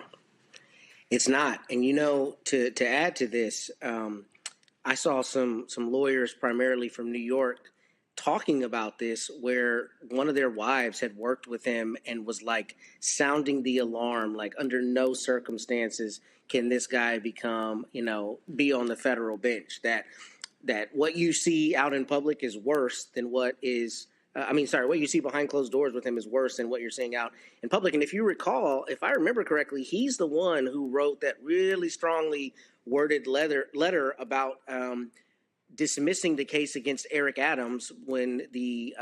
it's not. And, you know, to add to this, I saw some lawyers primarily from New York talking about this, where one of their wives had worked with him and was like sounding the alarm, like under no circumstances can this guy become, you know, be on the federal bench, that what you see out in public is worse than what is, what you see behind closed doors with him is worse than what you're seeing out in public. And if you recall, if I remember correctly, he's the one who wrote that really strongly worded letter about dismissing the case against Eric Adams when the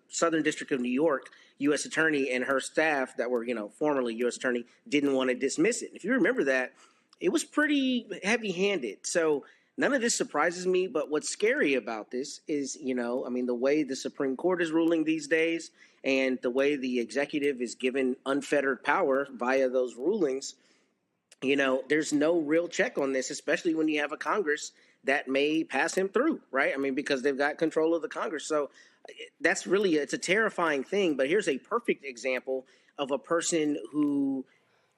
Southern District of New York U.S. Attorney and her staff that were, formerly U.S. Attorney didn't want to dismiss it. If you remember that, it was pretty heavy-handed. So none of this surprises me, but what's scary about this is, the way the Supreme Court is ruling these days and the way the executive is given unfettered power via those rulings, there's no real check on this, especially when you have a Congress that may pass him through, right? Because they've got control of the Congress. So that's really, it's a terrifying thing, but here's a perfect example of a person who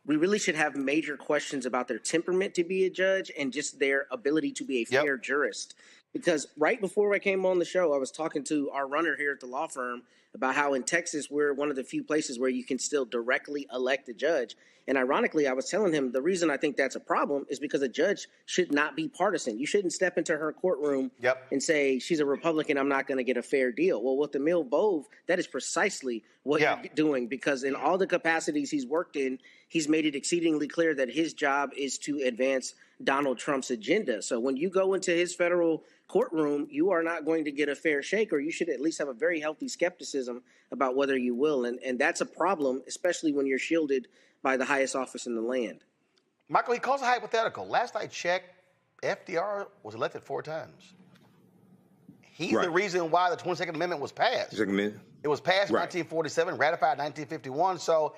we really should have major questions about their temperament to be a judge and just their ability to be a fair jurist. Because right before I came on the show, I was talking to our runner here at the law firm about how in Texas, we're one of the few places where you can still directly elect a judge. And ironically, I was telling him the reason I think that's a problem is because a judge should not be partisan. You shouldn't step into her courtroom and say, she's a Republican, I'm not going to get a fair deal. Well, with Emil Bove, that is precisely what you're doing, because in all the capacities he's worked in, he's made it exceedingly clear that his job is to advance Donald Trump's agenda. So when you go into his federal courtroom, you are not going to get a fair shake, or you should at least have a very healthy skepticism about whether you will. And that's a problem, especially when you're shielded by the highest office in the land. Michael, he calls a hypothetical. Last I checked, FDR was elected 4 times. He's the reason why the 22nd Amendment was passed. It was passed in 1947, ratified in 1951. So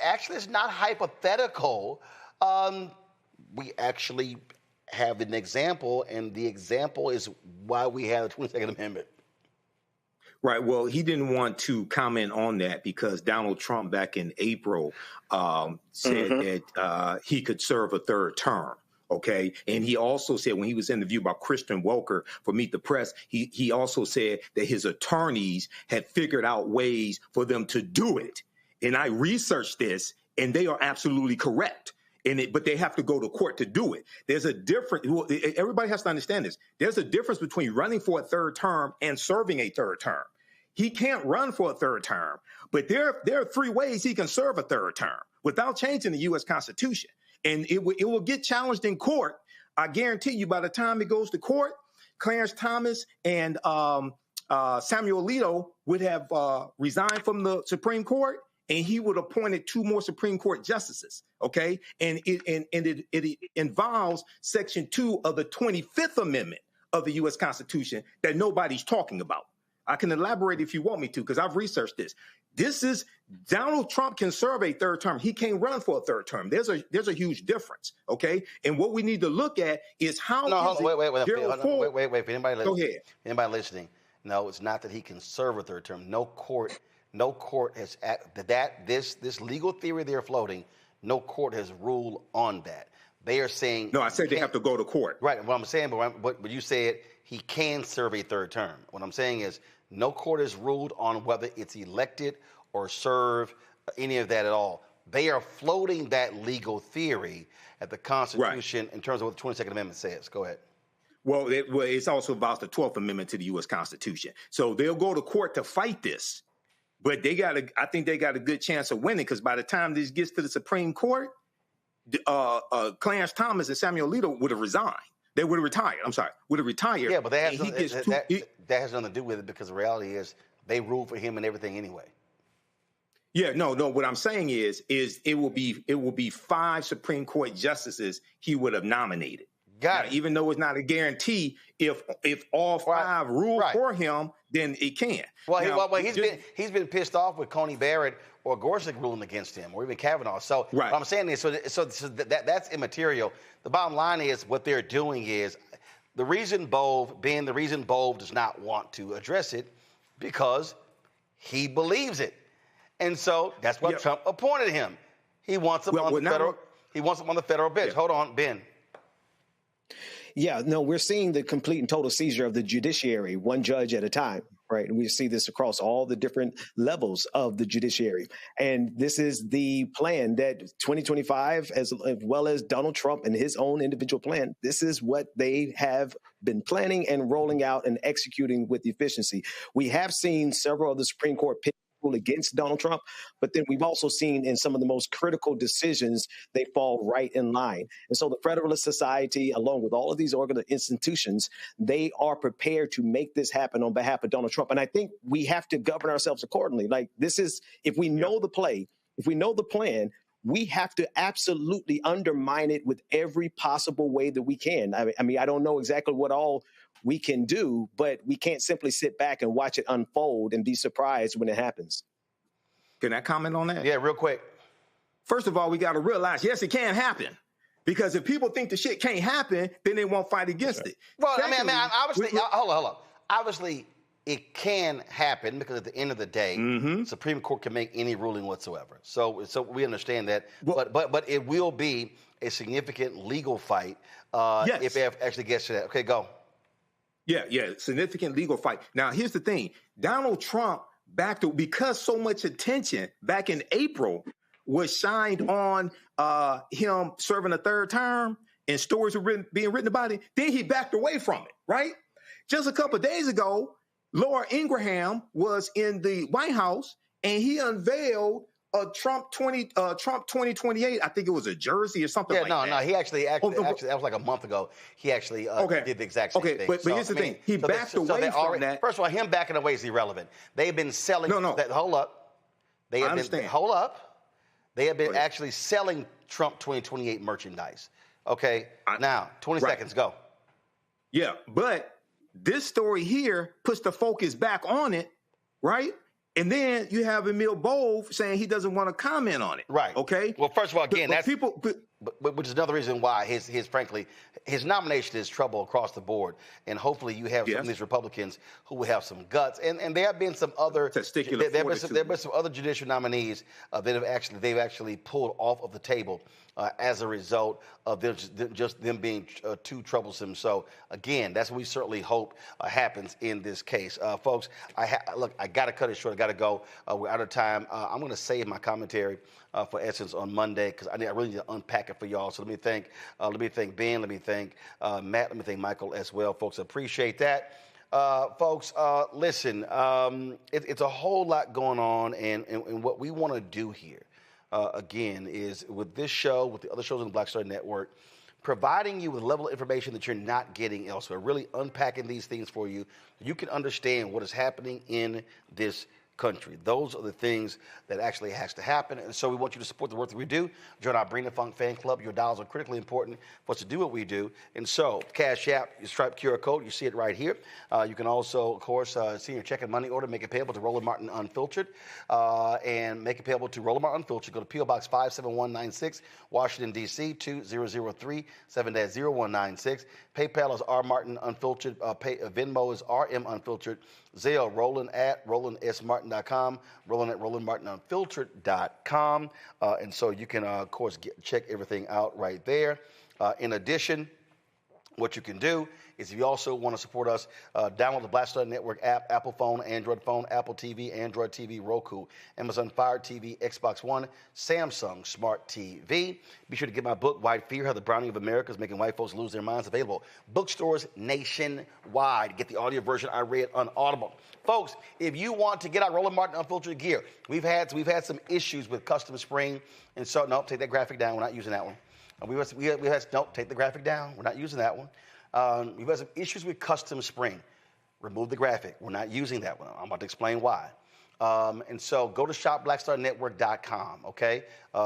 actually, it's not hypothetical. We actually have an example, and the example is why we have the 22nd Amendment. Right. Well, he didn't want to comment on that because Donald Trump back in April said that he could serve a third term. OK, and he also said when he was interviewed by Christian Welker for Meet the Press, he also said that his attorneys had figured out ways for them to do it. And I researched this and they are absolutely correct. But they have to go to court to do it. There's a difference. Everybody has to understand this. There's a difference between running for a third term and serving a third term. He can't run for a third term, but there are 3 ways he can serve a third term without changing the U.S. Constitution. And it will get challenged in court. I guarantee you by the time it goes to court, Clarence Thomas and Samuel Alito would have resigned from the Supreme Court, and he would have appointed 2 more Supreme Court justices. OK, and it involves Section 2 of the 25th Amendment of the U.S. Constitution that nobody's talking about. I can elaborate if you want me to, because I've researched this. This is Donald Trump can serve a third term. He can't run for a third term. There's a huge difference. OK, and what we need to look at is how. Wait. For anybody listening, go ahead. Anybody listening? No, it's not that he can serve a third term. No court has this legal theory they're floating. No court has ruled on that. They are saying no. I said they have to go to court. Right. What I'm saying, but you said he can serve a third term. What I'm saying is no court has ruled on whether it's elected or serve any of that at all. They are floating that legal theory at the Constitution in terms of what the 22nd Amendment says. Go ahead. Well, it's also about the 12th Amendment to the U.S. Constitution. So they'll go to court to fight this. But I think they got a good chance of winning because by the time this gets to the Supreme Court, Clarence Thomas and Samuel Alito would have resigned. They would have retired. Would have retired. Yeah, but that has nothing to do with it because the reality is they rule for him and everything anyway. Yeah, no. What I'm saying is it will be 5 Supreme Court justices he would have nominated. Got it. Even though it's not a guarantee, if all 5 rule for him, then it can. Well, he's been pissed off with Coney Barrett or Gorsuch ruling against him, or even Kavanaugh. So what I'm saying is, so that's immaterial. The bottom line is what they're doing is the reason Bove does not want to address it because he believes it, and so that's why Trump appointed him. He wants him on the federal. He wants him on the federal bench. Hold on, Ben. Yeah, no, we're seeing the complete and total seizure of the judiciary, one judge at a time, right? And we see this across all the different levels of the judiciary. And this is the plan that 2025, as well as Donald Trump and his own individual plan, this is what they have been planning and rolling out and executing with efficiency. We have seen several of the Supreme Court rule against Donald Trump, but then we've also seen in some of the most critical decisions, they fall right in line. And so the Federalist Society, along with all of these institutions, they are prepared to make this happen on behalf of Donald Trump. And I think we have to govern ourselves accordingly. Like this is, if we know the play, if we know the plan, we have to absolutely undermine it with every possible way that we can. I mean, I don't know exactly what all we can do, but we can't simply sit back and watch it unfold and be surprised when it happens. Can I comment on that? Yeah, real quick. First of all, we got to realize, yes, it can happen. Because if people think the shit can't happen, then they won't fight against it. Well, Secondly, obviously, hold on. Obviously, it can happen because at the end of the day, Supreme Court can make any ruling whatsoever. So we understand that. But it will be a significant legal fight if it actually gets to that. Okay, go. Yeah, significant legal fight. Now, here's the thing. Donald Trump, because so much attention back in April was shined on him serving a third term and stories were being written about it, then he backed away from it, right? Just a couple of days ago, Laura Ingraham was in the White House and he unveiled a Trump 2028. I think it was a jersey or something like that. No, he actually, that was like a month ago. He actually did the exact same thing. But here's the thing. He backed away from that. First of all, him backing away is irrelevant. They've been selling. Hold up. They have been actually selling Trump 2028 merchandise. Okay. Now, 20 seconds. Go. Yeah, but this story here puts the focus back on it, right? And then you have Emil Bove saying he doesn't want to comment on it. Right. Okay. Well, first of all, again, But which is another reason why frankly, his nomination is trouble across the board. And hopefully you have some of these Republicans who will have some guts. And there have been some other there have been some other judicial nominees that they've actually pulled off of the table as a result of them being too troublesome. So again, that's what we certainly hope happens in this case, folks. I got to cut it short. I got to go. We're out of time. I'm going to save my commentary for Essence on Monday because I really need to unpack it for y'all. So let me thank Ben, let me thank Matt, let me thank Michael as well, folks. I appreciate that. Folks, listen, it's a whole lot going on, and what we want to do here, again, is with this show, with the other shows on the Black Star Network, providing you with a level of information that you're not getting elsewhere, really unpacking these things for you so you can understand what is happening in this country. Those are the things that actually has to happen. And so we want you to support the work that we do. Join our Bring the Funk fan club. Your dollars are critically important for us to do what we do. And so Cash App, your Stripe QR code, you see it right here. You can also, of course, see your check and money order, make it payable to Roland Martin Unfiltered, and make it payable to Roland Martin Unfiltered. Go to P.O. Box 57196, Washington, D.C., 2003, 7-0196. PayPal is R Martin Unfiltered. Venmo is RM Unfiltered. Zelle, Roland at RolandSMartin.com, Roland at RolandMartinUnfiltered.com. And so you can, of course, check everything out right there. In addition, what you can do is if you also want to support us, download the Black Star Network app, Apple phone, Android phone, Apple TV, Android TV, Roku, Amazon Fire TV, Xbox One, Samsung Smart TV. Be sure to get my book, White Fear, How the Browning of America is Making White Folks Lose Their Minds, available bookstores nationwide. Get the audio version I read on Audible. Folks, if you want to get our Roland Martin Unfiltered gear, we've had some issues with Custom Spring, and so, no, take that graphic down. We're not using that one. Nope, take the graphic down. We're not using that one. We've had some issues with Custom Spring. Remove the graphic. We're not using that one. I'm about to explain why. And so go to shopblackstarnetwork.com, okay?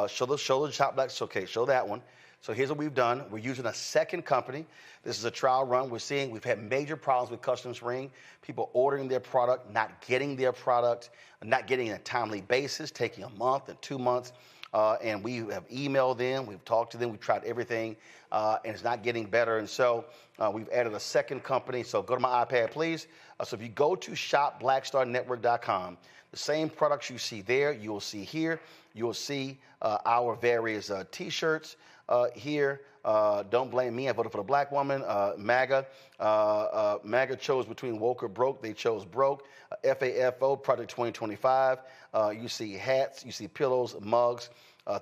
Show the Shop Black, okay, show that one. So here's what we've done. We're using a second company. This is a trial run. We've had major problems with Custom Spring. People ordering their product, not getting their product, not getting it on a timely basis, taking a month and 2 months. And we have emailed them, we've talked to them, we've tried everything, and it's not getting better. And so we've added a second company. So go to my iPad, please. So if you go to shopblackstarnetwork.com, the same products you see there, you'll see here. You'll see our various T-shirts here. Don't blame me. I voted for the black woman. MAGA. MAGA chose between woke or broke. They chose broke. FAFO, Project 2025. You see hats. You see pillows, mugs,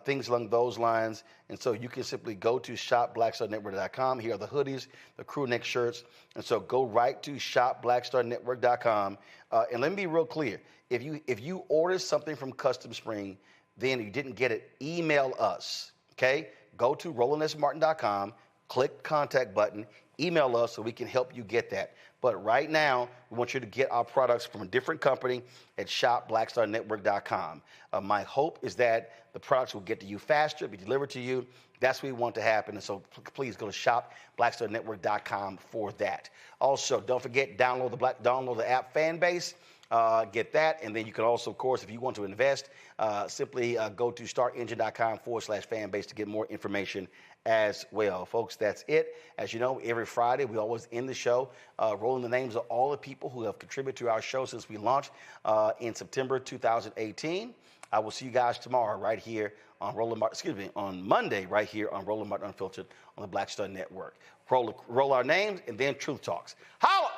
things along those lines. And so you can simply go to shopblackstarnetwork.com. Here are the hoodies, the crew neck shirts. And so go right to shopblackstarnetwork.com. And let me be real clear. If you order something from Custom Spring, then you didn't get it, email us, okay? Go to RolandSMartin.com, click contact button, email us so we can help you get that. But right now, we want you to get our products from a different company at shopblackstarnetwork.com. My hope is that the products will get to you faster, be delivered to you. That's what we want to happen. And so please go to shopblackstarnetwork.com for that. Also, don't forget, download the app Fanbase. Get that, and then you can also, of course, if you want to invest, simply go to startengine.com/fanbase to get more information as well. Folks, that's it. As you know, every Friday, we always end the show rolling the names of all the people who have contributed to our show since we launched in September 2018. I will see you guys tomorrow right here on on Monday right here on Roland Martin Unfiltered on the Black Star Network. Roll our names, and then Truth Talks. Holla!